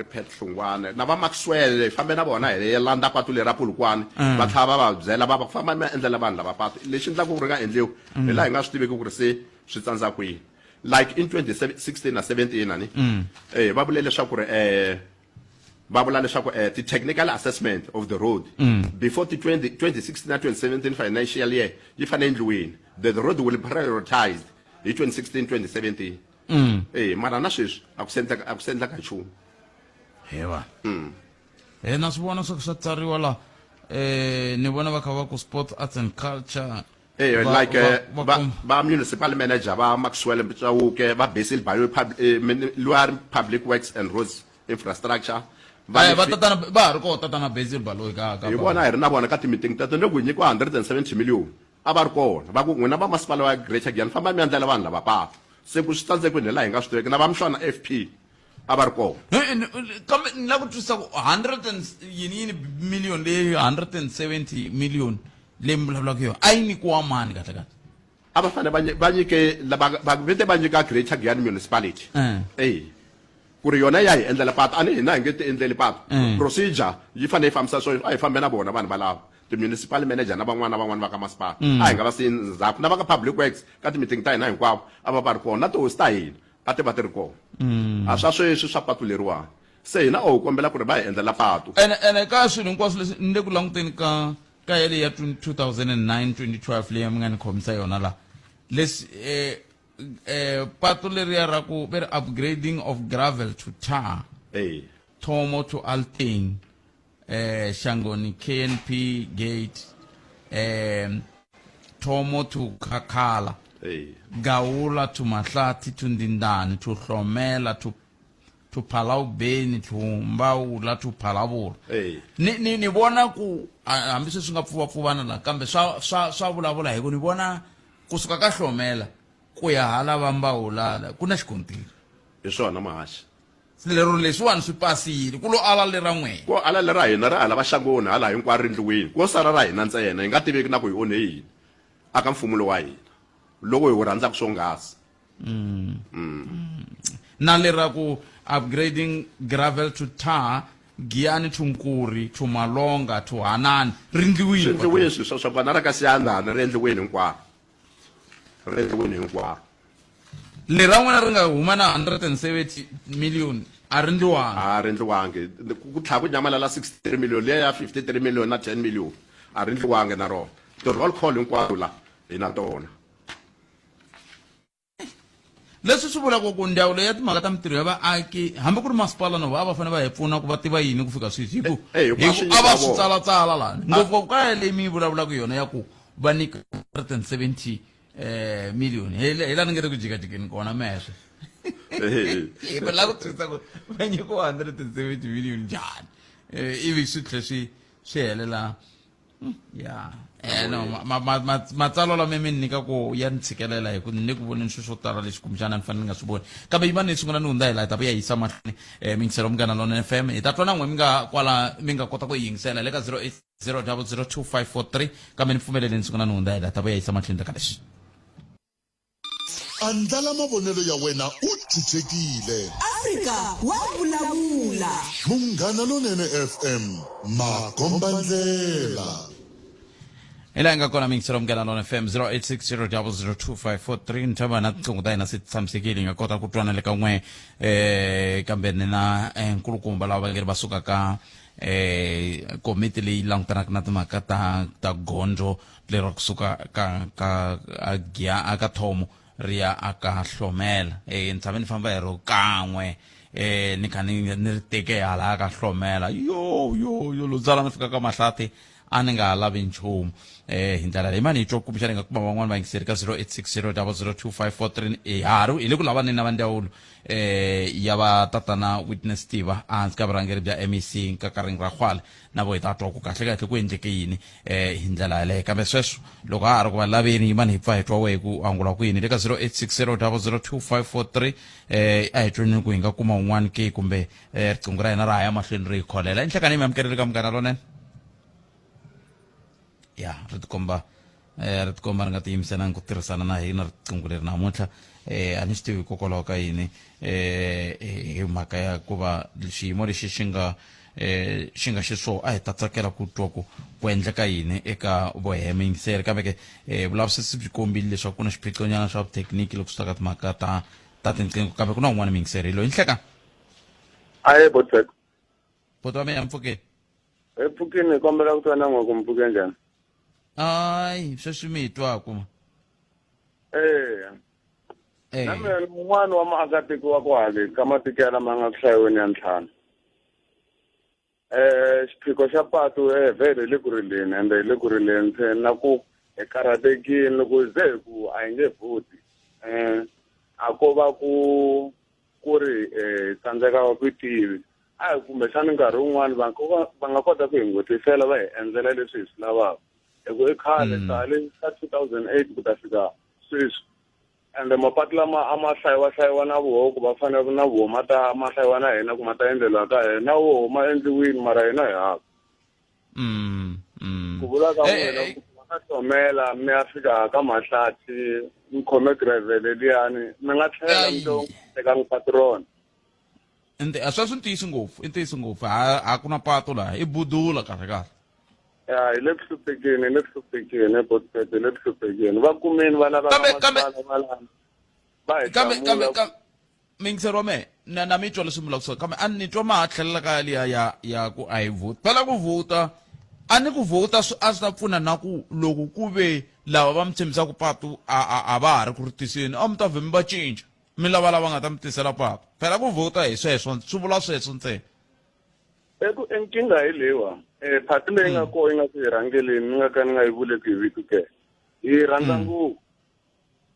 Pet Hlungwane na va Maxwell fambe na vona hi landa patu lera Polokwane va tlhava va byela va famba ma endlela vanhu lava patu lexi endlaku ku ri nga endliwi hi laha hi nga swi tiveki ku ri se swi tsandza kwihi like in 2016 na 17 ani va vule leswaku ri va vula leswaku the technical assessment of the road before the 2016 na 2017 financial year yi fanele endliweni the road will be prioritized hi 2016-2017 mara na sweswi a ku sendlaka nchumu hewa na swi vona swa tsariwa la ni vona va kha va ku sport arts and culture like va municipal manager va Maxwell Mchawuke va Basil Bayo public works and roads infrastructure va ri ko tatana Basil Baloyi ka hi vona hi ri na vona ka ti-meeting tato ni ku nyikiwa 170 million a va ri kona va ku n'wina va masipala wa Greater Giyani famba mi endlela vanhu lava patu se ku swi tsandzekweni hi laha hi nga swi tiveki na va mixana FP a va ri kona kambe ni la ku twisisa ku 100 yini million leyi 170 million leyi mi vulavulaka yona a yi nyikiwa mani kahle kahle a va fanele va nyike vete va nyika Greater Giyani Municipality ku ri yona ya hi endlela patu a ni hina hi nge ti endleli patu procedure yi fanele yi fambisa so a hi fambe na vona vanhu valava ti-municipal manager na van'wana va ka masipala a hi nga va siyi ndzhaku na va ka public works ka ti-meeting ta hina hinkwavo a va ri kona na tihosi ta hina a ti va ti ri kona a swa sweswi swa patu leriwani se hina u kombela ku ri va hi endlela patu ene ka swilo hinkwaswo leswi ni le ku languteni ka yale ya 2009-2012 leyi mi nga ni khomisa yona la leswi patu leriya ra ku ve ri upgrading of gravel to tar Thomo to Alting Shangoni KNP gate Thomo to Khakhala Gawula to Mahlati to Ndindani to Hlomela to Phalaubeni to Mbawula to Phalabula ni vona ku hambi se swi nga pfuvapfuvana la kambe swa vulavula hi ku ni vona kusuka ka Hlomela ku ya hala va Mbawula ku na xikontiri hi swona mahaxi lero leswiwani swi pasile ku lo ala lera n'wena ko ala lera hina ra hala va Xangoni hala hinkwaro endliweni ko sala ra hina ntsena hi nga tiveki na ku hi onhe yini aka mfumo wa hina loko hi wu rhandzaka swonghasi na lera ku upgrading gravel to tar Giyani to Nkuri to Malonga to Hanani ri endliwile swi swa vana ra ka Siyandhani ri endliweni hinkwaro lera n'wina ri nga huma na 170 million a ri endliwangi ku tlha ku nyamalala 63 million leya ya 53 million na 10 million a ri endliwangi na rona ti-roll call hinkwato la hi na tona leswi swi vulaka ku ndzawulo ya timhaka ta mitirho ya vaaki hambi ku ri masipala no va fanele va hi pfuna ku va tiva yini ku fika sweswi hi ku a va swi tsalatsala lani ngopfu ka ya leyi mi vulavulaka yona ya ku va nyika 170 million hi la ni nge ri ku jikajikeni kona mehlo va lava ku twisisa ku va nyikiwa 170 million njhani ivi swi tlhe swi helela no matsalwa lama mi nyika ku ya ni tshikelela hi ku ni le ku voneni swilo swo tala leswi kumbexana ni fanele ni nga swi voni kambe yima ni sungula ni hundza hi laha ta va ya yisa mahlweni mingiselo Munghana Lonene FM hi ta twa na n'we mi nga kwala mi nga kota ku yi yingisela le ka 080002543 kambe ni pfumelele ni sungula ni hundza hi laha ta va ya yisa mahlweni ka leswi andlala mavonelo ya wena u tshunxekile. Afrika wa vulavula. Munghana Lonene FM, makombandlela. ila nga kona mingisero mngana lona FM 0860002543 ntaba na tsunguta ina sitsamsekile nga kota ku twana le ka n'we kambe na nkulukumba lava ngeri va suka ka komiti leyi langutanaka na timhaka ta gondzo leri kusuka ka thomo riya aka Hlomela ni tshame ni famba hi ro kan'we ni kha ni ri teke hala aka Hlomela yo lo tsala ni fika ka Mahlati a ni nga lavi nchumu hi ndlela leyi mani hi twa kumbexana ni nga kuma van'wani vayingiseri ka 0860002543 haru hi le ku lavaneni na va ndzawulo ya va tatana witness Tiva ehansi ka vurhangeri bya MEC nkakarhi ra Khwale na vo hi ta twa ku kahle ku endleke yini hi ndlela yaleyo kambe sweswo loko ha ha ri ku va laveni yimani hi pfa hi twa wehe ku angula ku yini le ka 0860002543 a hi tweni ku hi nga kuma un'wana ke kumbe riqingho ra hina ra ha ya mahlweni ri hi kholela enhlekani mi amukerile ka Munghana Lonene ya ri tikomba ri nga tiyimiselanga ku tirhisana na hina riqingho leri namuntlha a ni swi tivi hikokwalaho ka yini hi mhaka ya ku va xiyimo lexi xi nga xiswo a hi ta tsakela ku twa ku endleka yini eka voheme yingiseri kambe ke vulavisisi byi kombile leswaku ku na swiphiqonyana swa vuthekiniki loko swi ta ka timhaka ta tinqingho kambe ku na un'wana miyingiseri loyi nhleka aye botseko boto wa mina mpfukeni epfukini kombela ku twana n'we ku mpfuke njhani ai sweswi mi hi twaku na mina ni un'wana wa maakatiko wa ku hale ka matiko ya lama nga ku hlayiweni ya ntlhanu xiphiqo xa patu vhele hi le ku rileni ende hi le ku rileni na ku hi karhatekile loko ze hi ku a hi nge vhoti a ko va ku ri tsandzeka ku tivi a hi kumbexani nkarhi wun'wani va nga kota ku hi nghotisela va hi endzela leswi hi swi lavaka hi ku i khale tale ka 2008 ku ta fika sweswi ende mapatu lama a ma hlayiwa na voho ku va fanele na voho ma hlayiwa na hina ku ma ta endleliwa ka hina na voho ma endliwini mara hina hi hava ku vula ka n'wina ka Hlomela mi ya fika ka Mahlati mi khome gravel liyani mi nga tlhela mi to teka patrona a sweswi i ntiyisi ngopfu a ku na patu laha i budula kahle kahle ya hi le kuhluphekeni botseko hi le kuhluphekeni va kumeni vana va kambe mingiseri wa mehe na mi twa leswi mi vulaku swona kambe a ni twa ma ha tlhelela ka liya ya ku a hi vhoti phela ku vhota a ni ku vhota a swi ta pfuna na ku loko ku ve lava va mi tshembisaka patu a va ha ri ku ri tiseni a mi ta vhe mi va cinca mi lava nga ta mi tisela patu phela ku vhota hi sweswo swi vula sweswo ntsena nkingha hi leyiwa phati leyi nga koho yi nga ku hi rhangeleni ni nga ka ni nga yi vuleki hi vito ke hi rhandza ngopfu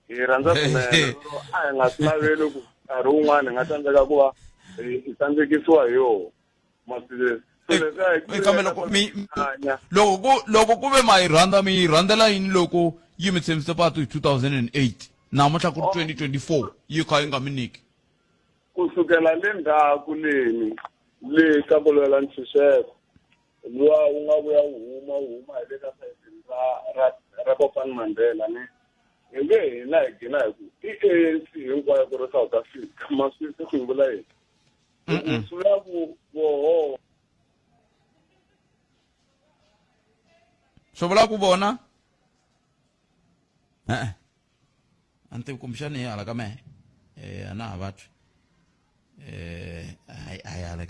hi rhandza swinene a hi nga swi laveli ku nkarhi wun'wani hi nga tsandzeka ku va hi tsandzekisiwa hi yoho loko ku ve ma yi rhandza mi yi rhandzela yini loko yi mi tshembise patu hi 2008 namuntlha ku ri 2024 yi kha yi nga mi niki kusukela le ndzhaku le ka ku lwela ntshunxeko luwa wu nga vuya huma hi le ka sayitini ra Popani Mandela ni hi nge hina hi gina hi ku i ANC hinkwayo ku ri South Africa maswisi ku vula yini swi vula ku voho swi vula ku vona a ni tivi kumbexani hi hala ka mehe a na ha vatwi a hi hala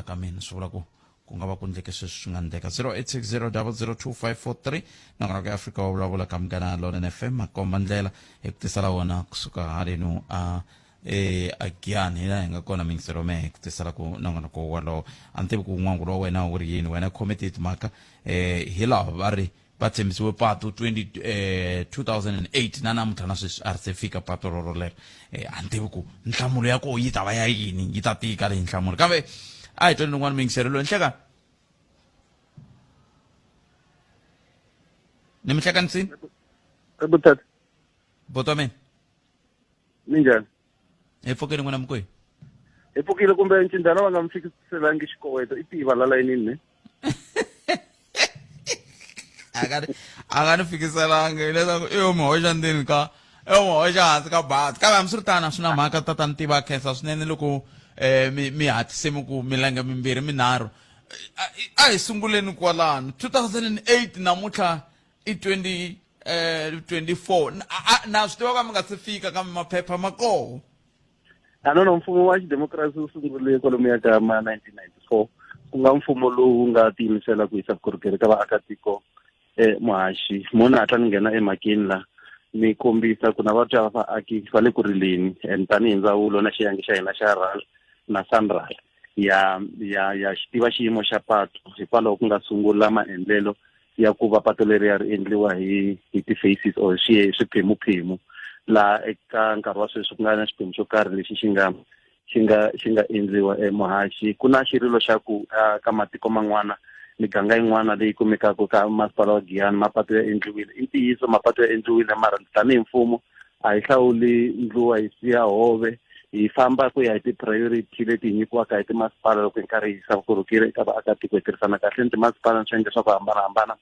ka mina swi vula ku nga va ku ndleke sweswi swi nga endleka 0860002543 nakona ka Afrika wa vulavula ka Munghana Lonene FM makomba ndlela hi ku tisela wona kusuka haleno a Giyani hi nga kona mingisero mehe ku tisela ku nakona ko walowo a ni tivi ku n'wangulo wa wena wu ri yini wena khomete hi timhaka hi lava va ri va tshembisiwe patu 2008 na namuntlha na sweswi a ri se fika patu roro lero a ni tivi ku nhlamulo ya koho yi ta va ya yini yi ta tika leyi nhlamulo kambe a hi tweni n'wana mingiseri loyi nhleka ni mi hleka nsini butata boto mina ni njhani hi pfukeni n'wina mukwihi hi pfukile kumbe ncindana va nga mi fikiselangi xikoweto i Tiva la layinini ne a nga ni fikiselanga hileswaku i yo mi hoxa ndzeni ka hoxa hansi ka basi kambe hambiswiritano swi na mhaka tatani Tiva khensa swinene loko mi hatlisemi ku milenge mimbirhi minharhu a hi sunguleni kwalano 2008 namuntlha i 2024 na swi tiva ka mi nga se fika kambe maphepha ma koho no mfumo wa xidemokirasi wu sungule kwalomuya ka ma 1994 ku nga mfumo lowu nga tiyimisela ku yisa vukorhokeri ka vaakatiko muhaxi mona hatla ni nghena emhakeni la ni kombisa ku na vatwa vaaki va le ku rileni and tanihi ndzawulo na xiyangi xa hina xa RAL na SANRAL ya xi tiva xiyimo xa patu hikwalaho ku nga sungula maendlelo ya ku va patu leri ya ri endliwa hi ti-phases or swiphemuphemu la eka nkarhi wa sweswi ku nga na xiphemu xo karhi lexi xi nga endliwa muhaxi ku na xirilo xa ku ka matiko man'wana miganga yin'wana leyi kumekaka ka masipala wa Giyani mapatu ya endliwile i ntiyiso mapatu ya endliwile mara tanihi mfumo a hi hlawuli ndluwa hi siya hove hi famba ku ya hi ti-priority leti hi nyikiwaka hi timasipala loko hi karhi hi yisa vukorhokeri eka vaakatiko hi tirhisana kahle ni timasipala ni swiyenge swa ku hambanahambana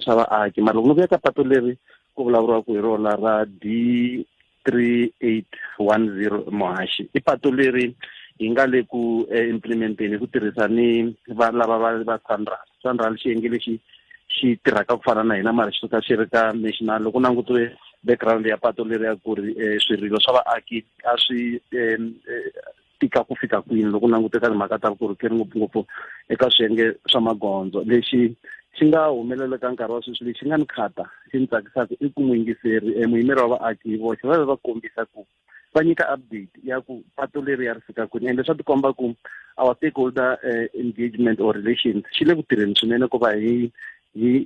swa vaaki mara loko ni vuya ka patu leri ku vulavuriwaka hi rona ra D3810 muhaxi i patu leri hi nga le ku implementeni hi ku tirhisa ni lava va SANRAL xiyenge lexi xi tirhaka ku fana na hina mara xi suka xi ri ka national loko langutiwe background ya patu leri ya ku ri swirilo swa vaaki a swi tika ku fika kwini loko languteka timhaka ta vukorhokeri ngopfungopfu eka swiyenge swa magondzo lexi xi nga humelela ka nkarhi wa sweswi lexi nga ni khata xi ni tsakisaka i ku muyingiseri muyimeri wa vaaki hi voxe va kombisa ku va nyika update ya ku patu leri ya ri fika kwini ende swa tikomba ku our stakeholder engagement or relations xi le ku tirheni swinene ku va hi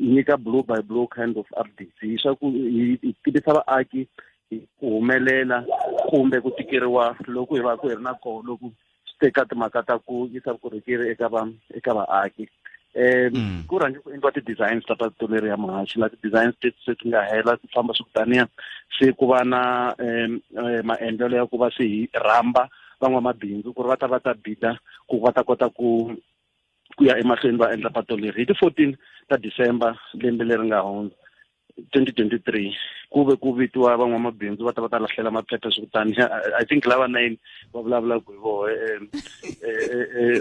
nyika blow by blow kind of updates hi swa ku hi tivisa vaaki hi ku humelela kumbe ku tikeriwa loko hi va ku hi ri na koho loko swi teka timhaka ta ku yisa vukorhokeri eka vaaki ku rhange ku endliwa ti-designs ta patu leri ya muhaxi la ti-designs ti nga hela ti famba swikutaniya se ku va na maendlelo ya ku va swi hi rhamba van'wamabindzu ku ri va ta bida ku va ta kota ku ya emahlweni va endla patu leri hi ti-14 ta December lembe leri nga hundza 2023 ku ve ku vitiwa van'wamabindzu va ta lahlela maphepha swikutaniya I think lava 9 va vulavulaka hi vohe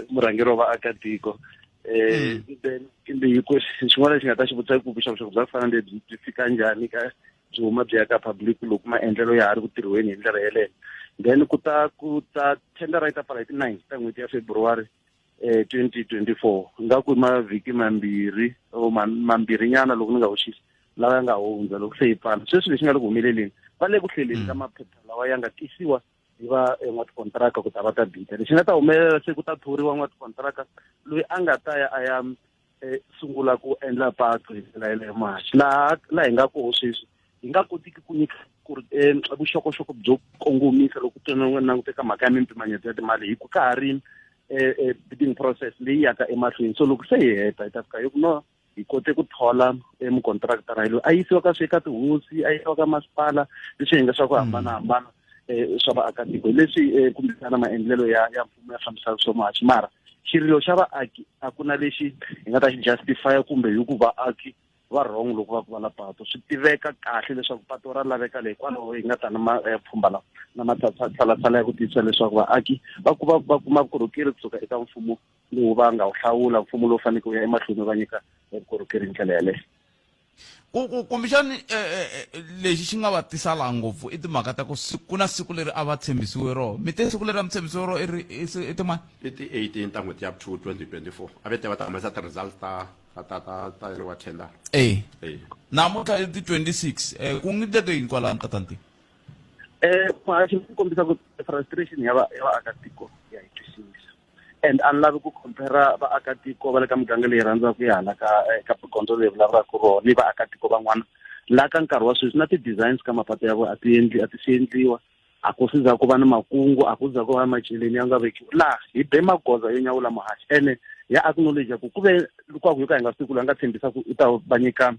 murhangeri wa vaakatiko then xin'wana lexi nga ta xi vutisa ku vuxokoxoko bya ku fana lebyi byi fika njhani ka byi huma byi ya ka public loko maendlelo ya ha ri ku tirhiweni hi ndlela yeleyo then ku ta tendera yi ta pfala hi ti-9 ta n'hweti ya February 2024 nga ku mavhiki mambirhinyana loko ni nga hoxisi lawa ya nga hundza loko se yi pfala sweswi lexi nga le ku humeleleni va le ku hleleni ka maphepha lawa ya nga tisiwa hi va n'watikontraka ku ta va ta bita lexi nga ta humelela se ku ta thoriwa n'watikontraka loyi a nga ta ya a ya sungula ku endla patu hi ndlela yeleyo muhaxi laha hi nga koho sweswi hi nga kotiki ku nyika ku ri vuxokoxoko byo kongomisa loko languteka mhaka ya mimpimanyeto ya timali hi ku ka ha ri bidding process leyi yaka emahlweni so loko se hi heta hi ta fika hi ku no hi kote ku thola mukontraktara loyi a yisiwa ka eka tihosi a yisiwa ka masipala leswi hi nga swa ku hambanahambana swa vaakatiko leswi kumbisana maendlelo ya mfumo ya fambisaka swo muhaxi mara xirilo xa vaaki a ku na lexi hi nga ta xi justify kumbe hi ku vaaki va wrong loko va ku va la patu swi tiveka kahle leswaku patu ra laveka leyi hikwalaho hi nga ta na mapfhumba na matshalatshala ya ku tiyisisa leswaku vaaki va kuma vukorhokeri kusuka eka mfumo lowu va nga wu hlawula mfumo lowu faneke wu ya emahlweni va nyika vukorhokeri hi ndlela yaleyo kumbexani lexi xi nga va tisa laha ngopfu i timhaka ta ku ku na siku leri a va tshembisiwe roho mi te siku leri a mi tshembisiwe roho i timani i ti-18 ta n'hweti ya 2 2024 a ve te va ta humesa ti-results ta wa tender namuntlha i ti-26 ku ngi teke yini kwalano tatanti muhaxi ku kombisa ku frustration ya vaakatiko ya hi twisisa and a ni lavi ku compara vaakatiko va le ka miganga leyi rhandzaka yi hala ka gondzo leyi vulavulaka rona ni vaakatiko van'wana laha ka nkarhi wa sweswi na ti-designs ka mapatu ya vona a ti si endliwa a ku si za ku va na makungu a ku za ku va macheleni ya nga vekiwa laha hi be magoza yo nyawula muhaxi ene ya acknowledge ku ve kwaku yo ka hi nga siku la nga tshembisa ku u ta va nyika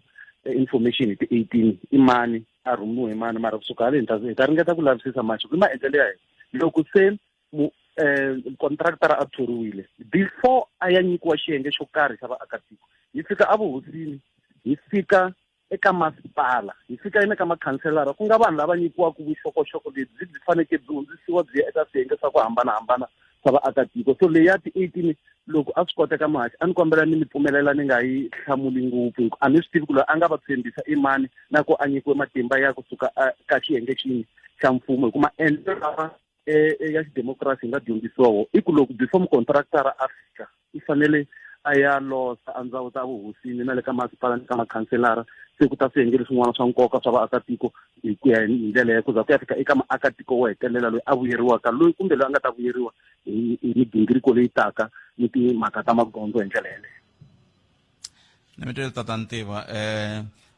information hi ti-18 i mani a rhumiwe hi mani mara kusuka haleni hi ta ringeta ku lavisisa maxi ku maendlelo ya hina loko se contractor a thoriwile before a ya nyikiwa xiyenge xo karhi xa vaakatiko hi fika a vuhosini hi fika eka masipala hi fika yini eka makhanselara ku nga vanhu lava nyikiwaka vuxokoxoko lebyi byi fanekele byi hundzisiwa byi ya eka swiyenge swa ku hambanahambana swa vaakatiko. So leyi ya ti-18 loko a swi koteka Mahaxi a ni kombela ni mi pfumelela ni nga yi hlamuli ngopfu a ni swi tivi ku loyi a nga va tshembisa i mani na ku a nyikiwe matimba ya kusuka ka xiyenge xini xa mfumo hi ku maendlelo lawa ya xidemokirasi hi nga dyondzisiwa wona i ku loko before mukontraktara a fika i fanele a ya losa a ndzhawu ta vuhosini na le ka masipala ni ka makhanselara se ku ta swiyenge leswin'wana swa nkoka swa vaakatiko hi ku ya hi ndlela ya ku za ku ya fika eka maakatiko wo hetelela loyi a vuyeriwaka loyi kumbe loyi a nga ta vuyeriwa hi migingiriko leyi taka ni timhaka ta magondzo hi ndlela yeleyo. ni mi twele tata Tiva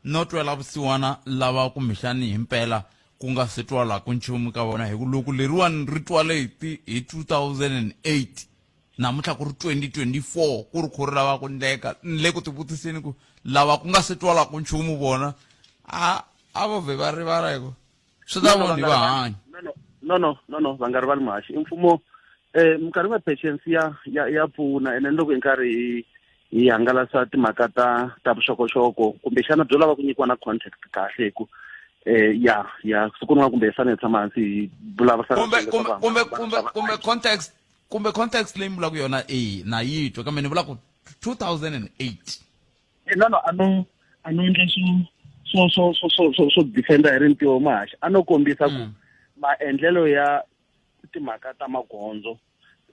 no twela vusiwana lava kumbexani hi mpela ku nga se twala ku nchumu ka vona hi ku loko leriwani ri twale hi 2008 namuntlha ku ri 2024 ku ri khori lava ku ndleka ni le ku tivutiseni ku lava ku nga se twala ku nchumu vona a vo vhe va rivala hi ku swi ta vona hi va hanya. No va nga rivali Mahaxi i mfumo minkarhi wa patience ya pfuna ene loko hi nkarhi hi hangalasa timhaka ta vuxokoxoko kumbexana byo lava ku nyikiwa na contact kahle hi ku ya siku rin'wana kumbe hi fanele hi tshama hansi hi vulavurisana kumbe context leyi mi vulaka yona na yi twa kambe ni vula ku 2008 a no endla swo defenda hi rintiwo Mahaxi a no kombisa ku maendlelo ya timhaka ta magondzo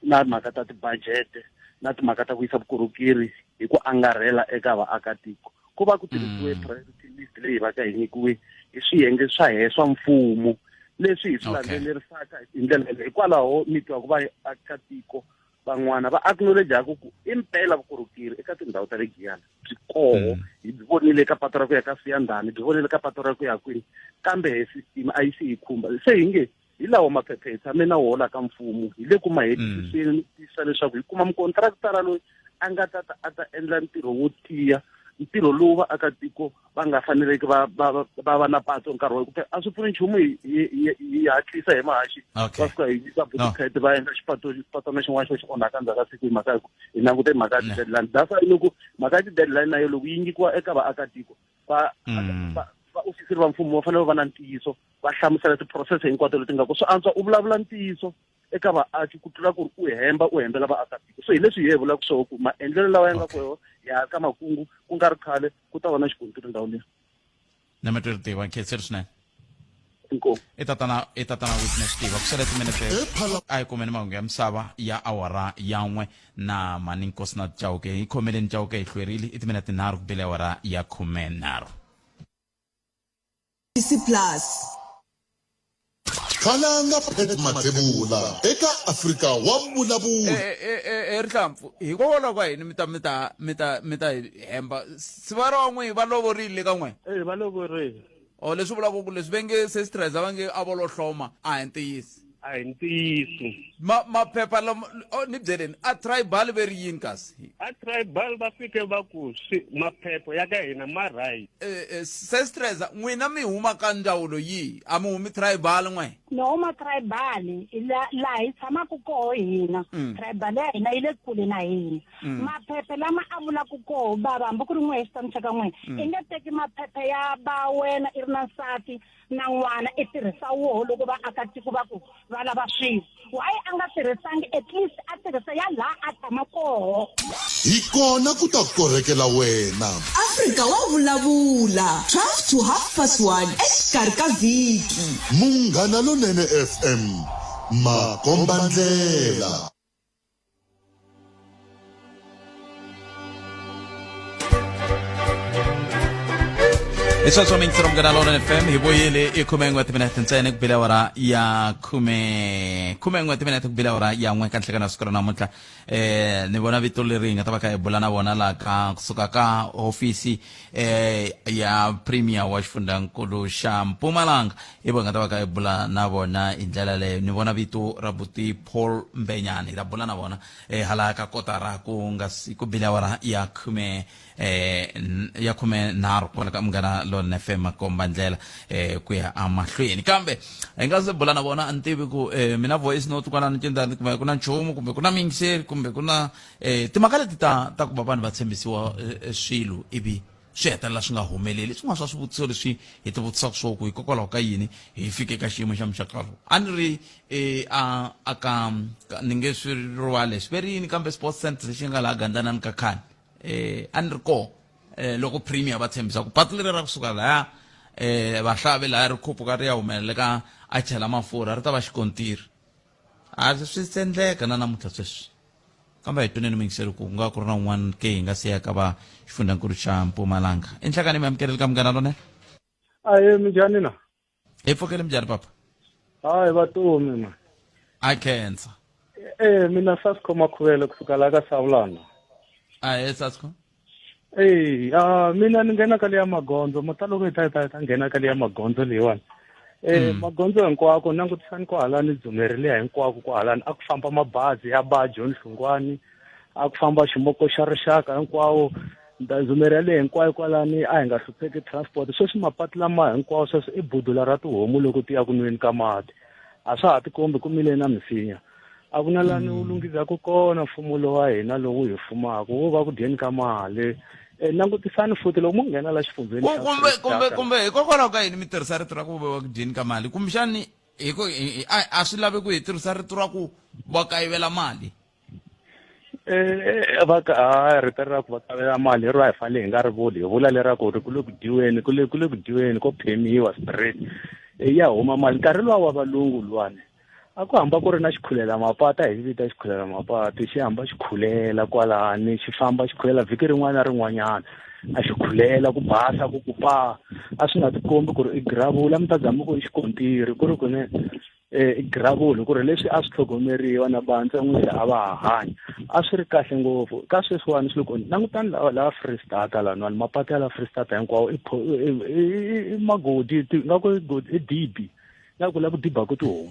na timhaka ta tibajete na timhaka ta ku yisa vukorhokeri hi ku angarhela eka vaakatiko ku va ku tirhisiwe priority list leyi va ka hi nyikiwe hi swiyenge swa mfumo leswi hi swi landzelerisaka hi ndlela leyi hikwalaho mi twa ku vaakatiko van'wana va acknowledge-aka ku impela vukorhokeri eka tindhawu ta le Giyani byi koho hi byi vonile ka patu ra ku ya ka Siyandhani byi vonile ka patu ra ku ya kwini kambe system a yi si yi khumba se hi nge hi lawo maphepha hi tshame na wola ka mfumo hi le ku mahetisiseni tisa leswaku hi kuma mukontraktara loyi a nga ta endla ntirho wo tiya ntirho lowu vaakatiko va nga faneleki va va na patu nkarhi wo a swi pfuni nchumu hi hatlisa hi Mahaxi va fika hi yisa butikete va endla xipatana xin'wana xo xi onhaka ndzhaku ka siku hi mhaka hi langute mhaka ya ti-deadline that's why loko mhaka ya ti-deadline na yo loko yi nyikiwa eka vaakatiko vaofisiri va mfumo va fanele va va na ntiyiso va hlamusela tiphurosese hinkwato leti nga ko swi antswa u vulavula ntiyiso eka vaaki ku tlula ku ri u hembela vaakatiko so hi leswi hi vulaka swona ku maendlelo lawa ya nga koho ya ka makungu ku nga ri khale ku ta va na xikontiri ndhawu leyi. na mi twele Tiva khenseri swinene inkomu i tatana witness Tiva ku sele timinete a hi kumeni mahungu ya misava ya awara yan'we na mani nkosi na Chauke hi khomeleni Chauke hi hlwerile i timinete nharhu ku bile awara ya 13 plus khalanga Pet Mathebula eka Afrika wa Vulavula. Rihlampfu hikokwalaho ka yini mi ta hemba siva ra n'we va lovorile ka n'we va lovorile o leswi vulaka ku leswi va nge se stress va nge a vo lo hloma a hi ntiyisi a hi ntiyiso maphepha lama ni byeleni a tribal ve ri yini kasi a tribal va fike va ku maphepha ya ka hina ma right se stress n'wina mi huma ka ndzawulo yihi a mi humi tribal n'we no ma tribal laha hi tshamaka koho hina tribal ya hina yi le kule na hina maphepha lama a vulaka koho bava hambi ku ri n'we hi xitanisaka n'we i nga teki maphepha ya ba wena i ri na nsati na n'wana i tirhisa woho loko vaakatiko va ku va lava swilo wayi a nga tirhisangi at least a tirhisa ya laha a tshama koho hi kona ku ta korhekela wena Afrika wa Vulavula 12 to 1:30 exikarhi ka vhiki Munghana Lonene FM makomba ndlela. Iswaswa mingisero Munghana Lonene FM hi voyile i 10 timinete ntsena ku bile awara ya 10 timinete ku bile awara ya 1 ka nhlekana siku ra namuntlha ni vona vito leri nga ta va ka hi bula na vona laha ka kusuka ka ofisi ya premier wa xifundzankulu xa Mpumalanga i vo nga ta va ka hi bula na vona hi ndlela leyo ni vona vito ra buti Paul Mbhenyani ra bula na vona hala ka kotara ku nga ku bile awara ya 13 kona ka Munghana Lonene FM komba ndlela ku ya amahlweni kambe hi nga se bula na vona a ni tivi ku mina voice note kwana ni cindani kumbe ku na nchumu kumbe ku na mingiseri kumbe ku na timhaka leti ta ku va vanhu va tshembisiwa swilo ivi swi hetelela swi nga humeleli swin'wana swa swivutiso leswi hi ti vutisaka swo ku hikokwalaho ka yini hi fike ka xiyimo xa muxaka lowu a ni ri aka ni nge swi riwale swi ve yini kambe sports center lexi nga laha gandanani ka khani a ni ri koho loko premier va tshembisa ku patu leri ra kusuka laya vahlavi laya ri khuphuka ri ya humelela ka a chela mafurha ri ta va xikontiri a swi endleka na namuntlha sweswi kambe hi twaneni mingiseri ku nga ku ri na un'wana ke hi nga siyaka va xifundzankulu xa Mpumalanga enhlakani mi amukeleli ka munghana lonene aye minjhani na hi pfukele minjhani papa hayi vatomi ma a khensa mina Sasco Khuvela kusuka la ka Sawulana Sasco mina ni nghena ka liya magondzo mata loko hi ta nghena ka liya magondzo leyiwani magondzo hinkwako langutisani ko halani dzumerile hinkwako ko halani a ku famba mabazi ya ba John Hlungwani a ku famba ximoko xa rixaka hinkwawo dzumerile hinkwayo kwalani a hi nga hlupheki transport sweswi mapatu lama hinkwawo sweswi i budula ra tihomu loko ti ya ku nweni ka mati a swa ha tikombi ku mile na misinya a ku na lani wu lunghisaku kona mfumo lowu wa hina lowu hi fumaku wo va ku dyeni ka mali langutisani futhi loko mu nghena la xifundzeni kumbe hikokwalaho ka yini mi tirhisa rito ra ku va ku dyeni ka mali kumbexani a swi lavi ku hi tirhisa rito ra ku va kayivela mali rito ra ku va kayivela mali ri va hi fanele hi nga ri vuli hi vula leraku ri ku le ku dyiweni ko phemiwa straight ya huma mali nkarhi luwa wa valungu luwani a ku hamba ku ri na xikhulela mapatu a hi vita xikhulela mapatu xi hamba xikhulela kwalani xi famba xikhulela vhiki rin'wana na rin'wanyana a xikhulela ku basa ku pa a swi nga tikombi ku ri i gravula mi ta zama ku i xikontiri ku ri kune i gravula ku ri leswi a swi tlhogomeriwa na vatsan'wisi a va ha hanya a swi ri kahle ngopfu ka sweswiwani swi loko langutani laha Freestata laniwani mapatu ya la Freestata hinkwawo i magodi nga ku i dibi na ku la ku diba ku tihomu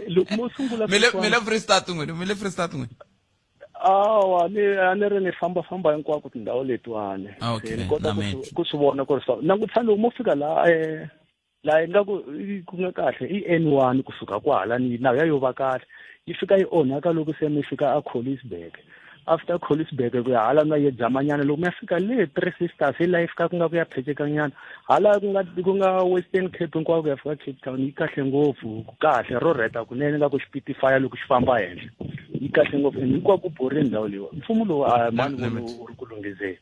loko mo sungula mile Freestata n'wini ni ri ni famba hinkwako tindhawu letiwani ni kota ku swi vona ku ri langutani loko mo fika laha yi nga ku nga kahle i N1 kusuka kwalani nawu ya yo va kahle yi fika yi onhaka loko se mi fika a Colliesburg after Colliesburg ku ya hala na ye dzamanyana loko mi ya fika le Three Sisters hi la yi fika ku nga ku ya phechekanyana hala ku nga Western Cape hinkwako ku ya fika Cape Town yi kahle ngopfu kahle ro rheta kunene nga ku xipitifaya loko xi famba henhla yi kahle ngopfu hinkwako ku borile ndhawu leyiwa mfumo lowu a mani wu ri ku lunghizeni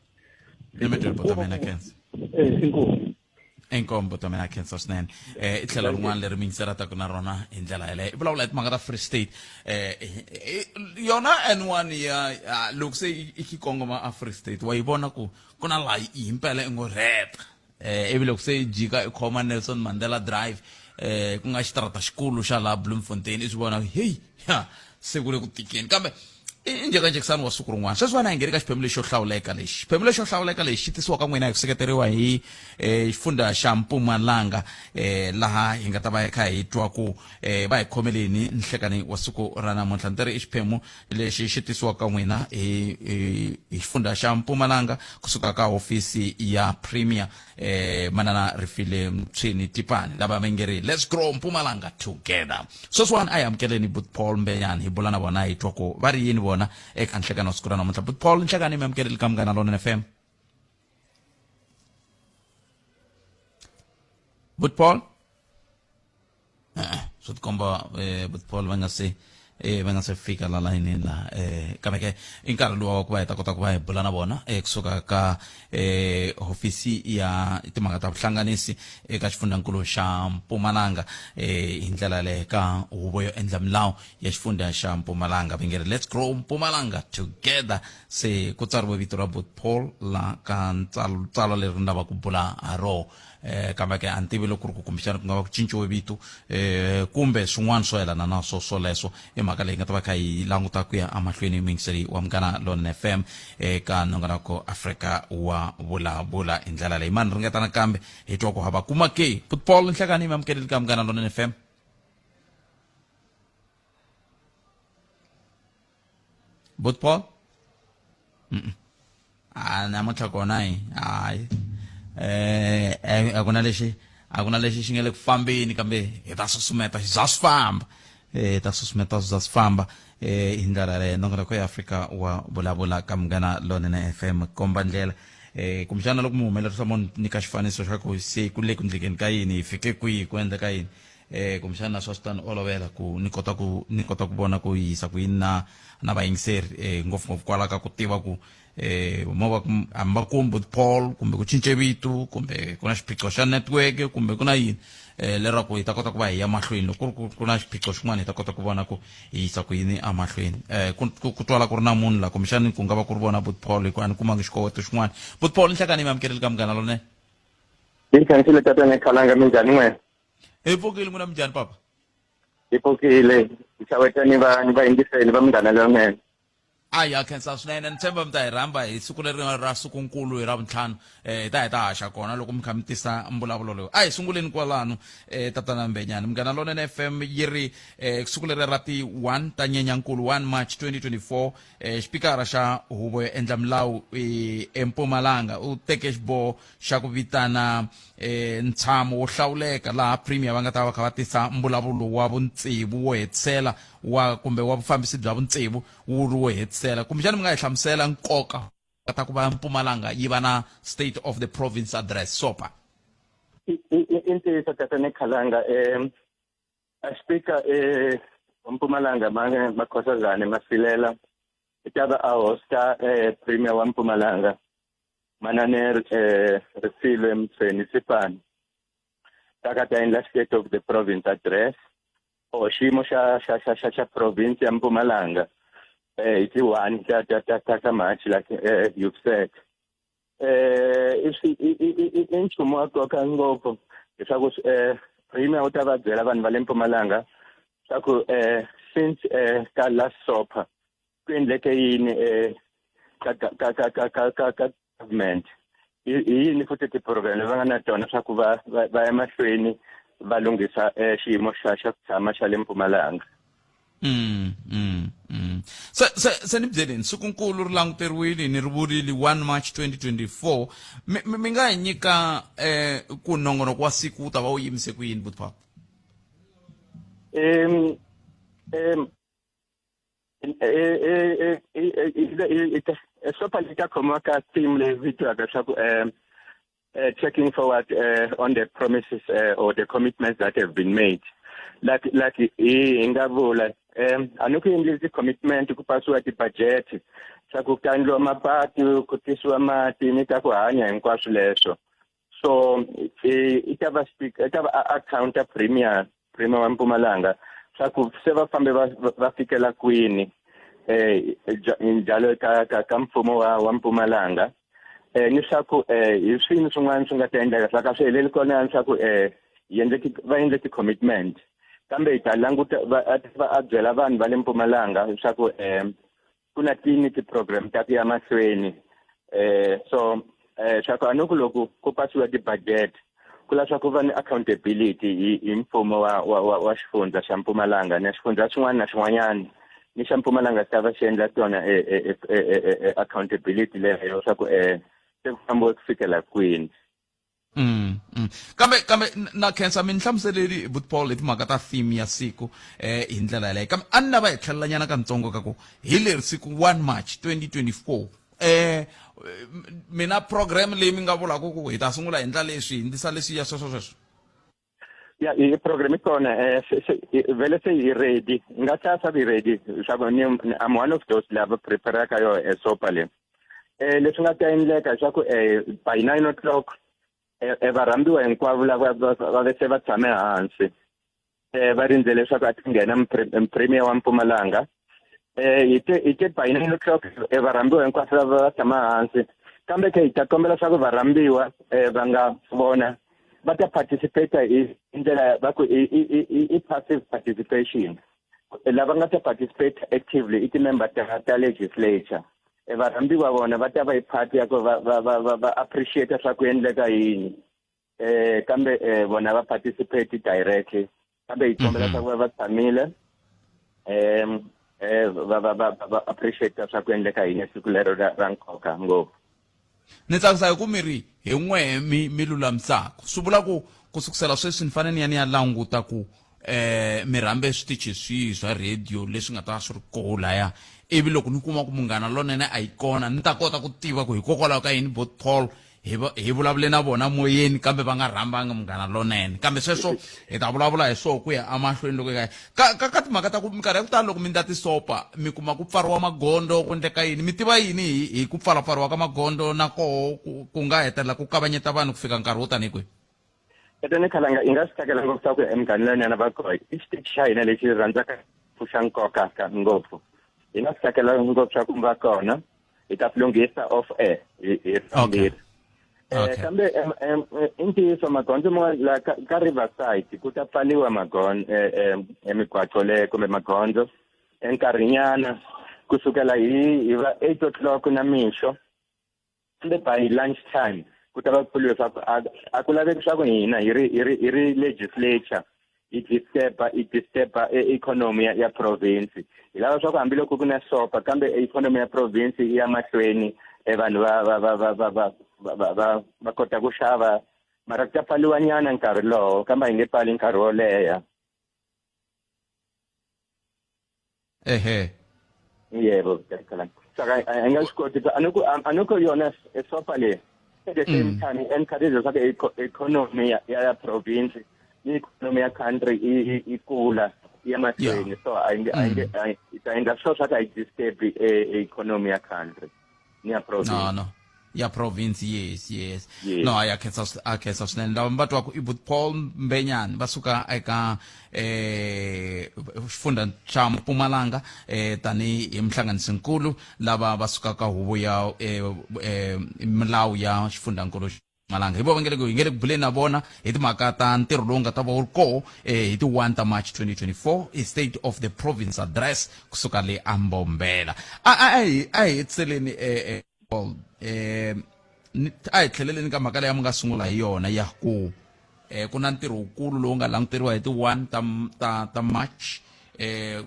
enkombo ta mina khensa swinene i tlhela rin'wana leri mi yingiselaka na rona hi ndlela yeleyo i vulavula hi timhaka ta Free State yona N1 ya loko se i kongoma a Free State wa yi vona ku na laha yi himpela i ngo rheta ivi loko se i jika i khoma Nelson Mandela Drive ku nga xitarata xikulu xa laha Bloemfontein i swi vona hey se ku le ku tikeni kambe njekajekisani wa siku rin'wana sweswiwani a hi ngeri ka xiphemu lexi xo hlawuleka lexi xiphemu lexi xo hlawuleka lexi xi tisiwaka n'wina hi ku seketeriwa hi xifundza xa Mpumalanga laha hi nga ta va hi kha hi twa ku va hi khomeleni nhlekani wa siku ra namuntlha ni tiri i xiphemu lexi xi tisiwaka n'wina hi xifundza xa Mpumalanga kusuka ka hofisi ya premier manana Rifile Mtshweni Tipane lava va ngeri let's grow Mpumalanga together sweswiwani a hi amukeleni but Paul Mbhenyani hi bula na vona hi twa ku va ri yini vona eka nhlekani wa siku ra namuntlha but Paul nhlekani mi amukeleli ka Munghana Lonene FM but Paul swi tikomba but Paul va nga se fika la line la kambe ke i nkarhi luwa wa ku va hi ta kota ku va hi bula na vona kusuka ka hofisi ya timhaka ta vuhlanganisi eka xifundzankulu xa Mpumalanga hi ndlela leyi ka huvo yo endla milawu ya xifundza xa Mpumalanga va ngeri let's grow Mpumalanga together se ku tsariwe vito ra but Paul la ka tsalo leri ni lava ku bula ha rona kambe ke a ni tivi loko ku ri ku kumbexana ku nga va ku cinciwe vito kumbe swin'wana swo yelana na swoleswo i mhaka leyi nga ta va kha hi languta ku ya amahlweni mingiseri wa Munghana Lonene FM eka nongonoko Afrika wa Vulavula hi ndlela leyi mani ringeta nakambe hi twa ku hava kuma ke but Paul nhlekani mi amukeleli ka Munghana Lonene FM but Paul namuntlha kona hayi a ku na lexi xi nga le ku fambeni kambe hi ta susumeta za swi famba ta susumeta za swi famba hi ndlela leyo nongonoko ya Afrika wa Vulavula ka Munghana Lonene FM komba ndlela kumbexana loko mi humelerisa mo nyika xifaniso xa ku se ku le ku ndlekeni ka yini hi fike kwihi ku endleka yini kumbexana swa swi ta ni olovela ku ni kota ku vona ku yisa ku yini na vayingiseri ngopfungopfu kwala ka ku tiva ku mo va hambi va kombi Paul kumbe ku cince vito kumbe ku na xiphiqo xa network kumbe ku na yini leraku hi ta kota ku va hi ya mahlweni loko ku na xiphiqo xin'wana hi ta kota ku vona ku hi yisa ku yini amahlweni ku twala ku ri na munhu la kumbexani ku nga va ku ri vona but Paul hikuva ni kumanga xikoweto xin'wana but Paul ni hlakani mi amukerile ka Munghana Lonene yi khansile tatana Khakhala minjhani n'wena hi pfukile n'wina minjhani papa hi pfukile xaweta ni vayingiseri va Munghana Lonene aya khensa swinene ni tshemba mi ta hi rhamba hi siku leri ra sukunkulu hi ravuntlhanu hi ta haxa kona loko mi kha mi tisa mbulavulo lowu hi sunguleni kwalano tatana Mbhenyani Munghana Lonene FM yi ri siku leri ra ti 1 ta Nyenyankulu 1 March 2024 xipikara xa huvo yo endla milawu eMpumalanga u teke xiboho xa ku vitana ntshamo wo hlawuleka laha premier va nga ta va kha va tisa mbulavulo wa vuntsevu wo hetisela kumbe wa vufambisi bya vuntsevu wu ri wo hetisela kumbexani mi nga hi hlamusela nkoka ta ku va Mpumalanga yi va na state of the province address SOPA i ntiyiso tatana Khakhala speaker Mpumalanga Makhosazane Masilela itaba a hosta premier wa Mpumalanga manane Refilwe Mtsweni Sipani takata in la state of the province address o xiyimo xa province ya Mpumalanga hi ti 1 ta March like you've said i nchumu wa nkoka ngopfu leswaku premier u ta va byela vanhu va le Mpumalanga swa ku since ka last SOPA ku endleke yini ka government yini futhi ti-program va nga na tona swa ku va ya mahlweni va lunghisa xiyimo xa ku tshama xa le Mpumalanga se ni byeleni sukunkulu ri languteriwile ni ri vurile 1 March 2024 mi nga hi nyika ku nongonoko wa siku wu ta va wu yimise ku yini but papa SOPA li ta khomiwa ka team leyi vitiwaka swa ku checking forward on the promises or the commitments that have been made like hi nga vula a ni ku endli ti-commitment ku pasiwa ti-budget swa ku kandliwa mapatu ku tisiwa mati ni ta ku hanya hinkwaswo leswo so i ta va accounta premier wa Mpumalanga swa ku se va fambe va fikela kwini njalo ka mfumo wa Mpumalanga ni swa ku hi swini swin'wana swi nga ta endleka swa ka swi heleli kona swa ku va endle ti-commitment kambe hi ta languta va byela vanhu va le Mpumalanga swa ku ku na ti-program ta ku ya mahlweni so swa ku anoku loko ku pasiwa ti-budget ku la swa ku va ni accountability hi mfumo wa xifundza xa Mpumalanga na xifundza xin'wana na xin'wanyana ni xa Mpumalanga ta va xi endla tona accountability leyo swa ku se ku fambiwe ku fikela kwini kambe na khensa mi ni hlamuseleri but Paul hi timhaka ta theme ya siku hi ndlela yaleyo kambe a ni lava hi tlhelelanyana ka ntsongo ka ku hi leri siku 1 March 2024 mina program leyi mi nga vulaka ku hi ta sungula hi ndla leswi hi ndlisa leswiya sweswo ya i program kona vele se hi ready nga tsa hi ready swa ku I'm one of those lava prepare ka yo SOPA le leswi nga ta endleka swa ku by 9 o'clock varambiwa hinkwavo lava va se va tshame hansi va rindzele leswaku a ti nghena premier wa Mpumalanga hi te by 9 o'clock varambiwa hinkwavo lava va tshama hansi kambe ke hi ta kombela swa ku varambiwa va nga vona va ta participate hi ndlela va ku i passive participation lava nga ta participate actively i ti-member ta legislature varambiwa vona va ta va hi part ya ku va appreciate swa ku endleka yini kambe vona va participate directly kambe hi kombela swa ku va tshamile va appreciate swa ku endleka yini siku lero ra nkoka ngopfu ni tsakisa hi ku miri hi n'wehe mi lulamisaka swi vula ku sukusela sweswi ni fanele ni ya languta ku mi rhambe switichi swihi swa radio leswi nga ta swi ri kula ya ivi loko ni kuma ku Munghana Lonene a yi kona ni ta kota ku tiva ku hikokwalaho ka yini Bot Paul hi vulavule na vona moyeni kambe va nga rhambanga Munghana Lonene kambe sweswo hi ta vulavula hi swona ku ya amahlweni loko ka timhaka ta ku minkarhi ya ku tala loko mi ndla tisopa mi kuma ku pfariwa magondo ku endleka yini mi tiva yini hi ku pfalapfariwa ka magondo na koho ku nga hetelela ku kavanyeta vanhu ku fika nkarhi wo tani kwihi Etene Khalanga i nga swi tsakela ngopfu swa ku Munghana Lonene va koho i xitichi xa hina lexi rhandzaka pfuxa nkoka ngopfu hi nga swi tsakela ngopfu swa ku va kona hi ta lunghisa off air hi fambile kambe i ntiyiso magondzo la ka Riverside ku ta pfaliwa magondzo emigwaqo le kumbe magondzo enkarhinyana kusukela hi va 8 o'clock namixo kumbe by lunch time ku ta va pfuliwe swa ku a ku laveki swa ku hina hi ri legislature i disturba economy ya province hi lava swa ku hambiloko ku na SOPA kambe economy ya province ya mahlweni vanhu va kota ku xava mara ku ta pfaliwa nyana nkarhi lowo kambe hi nge pfali nkarhi wo leha yebo saka a nga swi koti anoko yona SOPA leyi at the same time encourage swa ku economy ya province economy ya country ikula ya mahlweni so ita sure swa ku I disturb economy ya country ni ya province no ya province yes no akhetsa swinene lava mbatwa ku Bot Paul Mbhenyani va suka eka xifundza xa Mpumalanga tani hi muhlanganisinkulu lava va sukaka huvo ya milawu ya xifundzankulu Malanga hi vo hi nge le ku buleni na vona hi timhaka ta ntirho lowu nga ta va wu ri koho hi ti 1 ta March 2024 i State of the Province Address kusuka le Mbombela a hi heteleleni Paul a hi tlheleleni ka mhaka leyi mi nga sungula hi yona ya ku ku na ntirho wukulu lowu nga languteriwa hi ti 1 ta March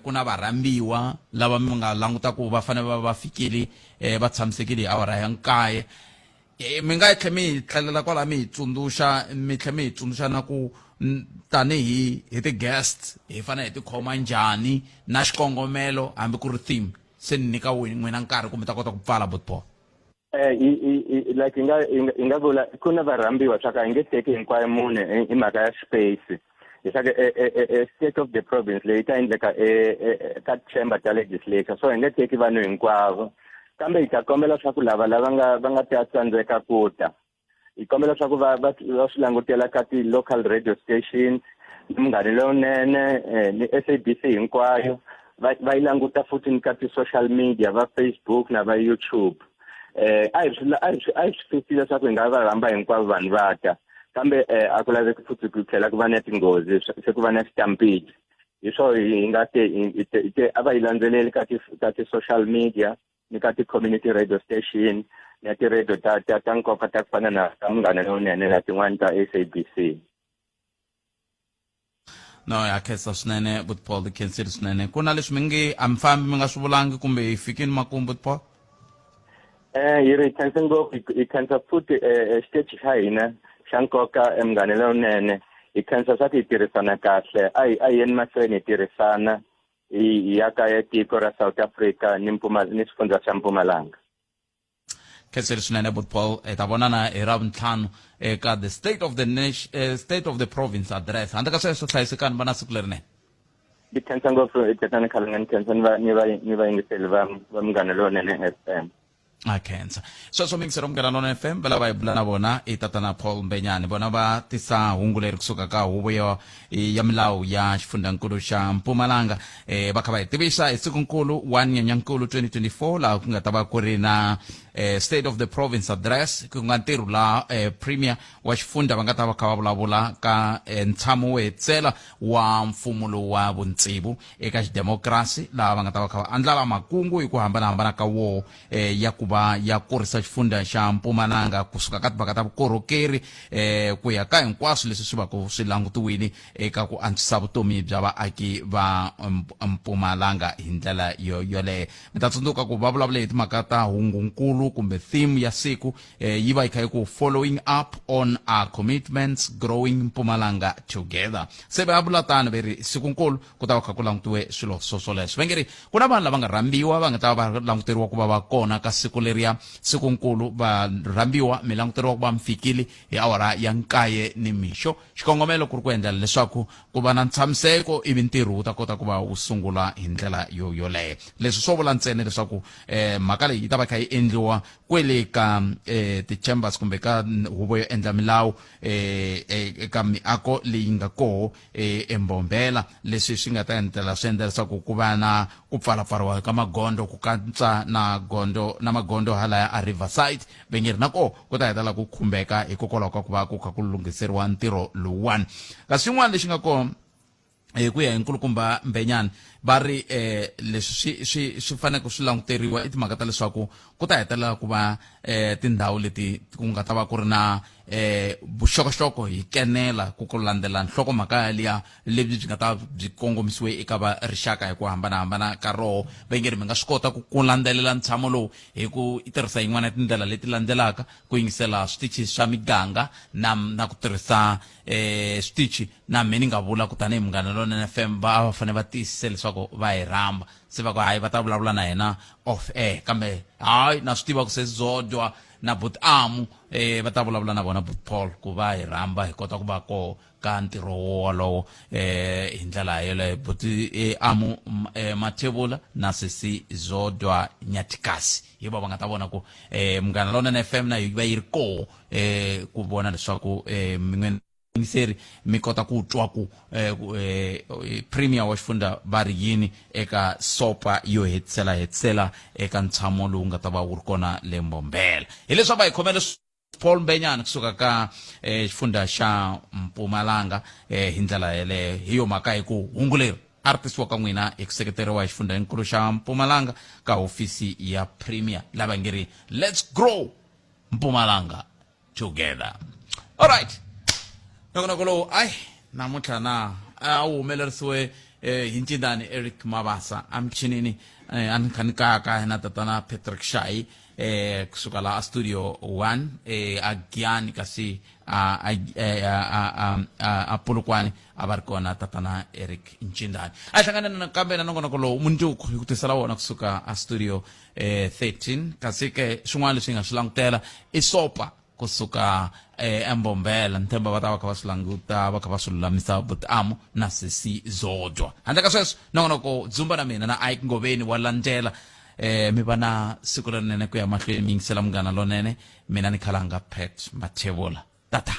ku na varhambiwa lava mi nga languta ku va fanele va fikile va tshamisekile hi awara ya 9 mi nga tlhe mi tlhelela kwala mi tlhe mi hi tsundzuxa na ku tanihi hi ti-guest hi fanele hi ti khoma njhani na xikongomelo hambi ku ri theme se ni nyika n'wina nkarhi kumbe ta kota ku pfala Bot Paul like i nga vula ku na varhambiwa swa ku hi nge teki hinkwayo mune hi mhaka ya space hi swa ku State of the Province leyi ta endleka ka chamber ta legislature so hi nge teki vanhu hinkwavo kambe hi ta kombela swa ku lava va nga ta tsandzeka ku ta hi kombela swa ku va swi langutela ka ti-local radio station ni Munghana Lonene ni SABC hinkwayo va yi languta futhi ni ka ti-social media va Facebook na va YouTube a hi swi fikile swa ku hi nga va rhamba hinkwavo vanhu va ta kambe a ku laveki futhi ku tlhela ku va na tinghozi se ku va na stampede hi swo hi nga te a va yi landzeleli ka ti-social media ni ka ti-community radio station na ti-radio ta nkoka ta ku fana na ta Munghana Lonene na tin'wana ta SABC no ya khetsa swinene Bot Paul the cancel swinene ku na leswi mi nge a mi fambi mi nga swi vulangi kumbe hi fikini makumu Bot Paul hi ri khensa ngopfu hi khensa futhi xitichi xa hina xa nkoka Munghana Lonene hi khensa swa ku hi tirhisana kahle a hi yeni mahlweni hi tirhisana hi yaka tiko ra South Africa ni xifundza xa Mpumalanga khetseli swinene Bot Paul ta vonana hi Ravuntlhanu eka the State of the Province Address handle ka sweswo hlayisekani va na siku lerinene hi khensa ngopfu Tetani Khalanga ni khensa ni vayingiseri va Munghana Lonene FM akhensa sweswo mixer Munghana Lonene FM va lava hi bula na vona i tatana Paul Mbhenyani vona va tisa hungu leri kusuka ka huvo ya milawu ya xifundzankulu xa Mpumalanga va kha va hi tivisa hi sikunkulu 1 Nyenyankulu 2024 laha ku nga ta va ku ri na State of the Province Address ku nga ntirho la premier wa xifundza va nga ta va kha va vulavula ka ntshamo wo hetsela wa mfumo lowu wa vuntsivu eka xidemokirasi laha va nga ta va kha va andlala makungu hi ku hambanahambana ka wo ya ku va ya kurisa xifundza xa Mpumalanga kusuka ka timhaka ta vukorhokeri ku ya ka hinkwaswo leswi swi va ku swi langutiwile eka ku antswisa vutomi bya vaaki va Mpumalanga hi ndlela yoleyo. Mi ta tsundzuka ku va vulavula hi timhaka ta hungunkulu kumbe theme ya siku yi va yi kha yi ku following up on our commitments growing Mpumalanga together. Se va vula tano veri sikunkulu ku ta va kha ku langutiwe swilo swoleswo. Vengeri ku na vanhu lava nga rhambiwa va nga ta va languteriwa ku va va kona ka siku leriya sikunkulu va rhambiwa mi languteriwa ku va mi fikile hi awara ya 9 nimixo. Xikongomelo ku ri ku endlela leswaku ku va na ntshamiseko ivi ntirho wu ta kota ku va wu sungula hi ndlela yoleyo. Leswi swo vula ntsena leswaku mhaka leyi yi ta va kha yi endliwa kwele ka ti-chambers kumbe ka huvo yo endla milawu eka miako leyi nga koho eMbombela. Leswi swi nga ta endlela swi endla leswaku ku va na ku pfalapfariwa ka magondo ku katsa na magondo halaya a Riverside. Vengeri nako ku ta hetela ku khumbeka hikokwalaho ka ku va ku kha ku lunghiseriwa ntirho lowuwani. Kasi swin'wana lexi nga kona ku ya hi nkulukumba Mbhenyani va ri leswi swi fanele ku swi languteriwa i timhaka ta leswaku ku ta hetelela ku va tindhawu leti ku nga ta va ku ri na vuxokoxoko hi kenela ku landzela nhlokomhaka liya lebyi byi nga ta byi kongomisiwe eka va rixaka hi ku hambanahambana ka roho. Vengeri mi nga swi kota ku landzelela ntshamo lowu hi ku tirhisa yin'wana ya tindlela leti landzelaka ku yingisela switichi swa miganga na ku tirhisa switichi na mini nga vula ku tanihi Munghana Lonene FM va fanele va tiyisise leswaku va hi rhamba. Se va ku hayi va ta vulavula na hina off air kambe hayi na swi tiva ku se Zodwa na Butamu va ta vulavula na vona Paul ku va hi rhamba hi kota ku va ko ka ntirho wolowo hi ndlela yeleyo Buti Amu Mathebula na Sisi Zodwa Nyatikasi hi va nga ta vona ku Munghana Lonene FM na yi va yi ri ko ku vona leswaku vayingiseri mi kota ku twa ku premier wa xifundza va ri yini eka SOPA yo hetisela eka ntshamo lowu nga ta va wu ri kona le Mbombela. Hi leswi va hi khomele Paul Mbhenyani kusuka ka xifundza xa Mpumalanga hi ndlela yeleyo hi yo mhaka hi ku hunguleri artist wa ka n'wina executive wa xifundzankulu xa Mpumalanga ka hofisi ya premier lava ngeri let's grow Mpumalanga together. All right. Nokolo ay namutlha na a humelerisiwe hi Ncindani Eric Mabasa amchinini anikhanikaka na tatana Patrick Shai kusuka la studio 1 agiani kasi a Pulukwani abarikona tatana Eric Ncindani ay hlangana na kambe na nongonokolo munjuku hi ku tisela wona kusuka a studio 13 kasi ke swin'wana leswi nga swi langutela i SOPA kusuka eMbombela nthemba va ta va kha va swi languta va kha va swi lulamisa Butamu na Sisi Zodwa. Handle ka sweswo nongonoko dzumba na mina na Ike Ngoveni wa landzela mi va na siku lerinene ku ya mahlweni mi yingisela Munghana Lonene mina ni khalanga Pat Mathebula tata.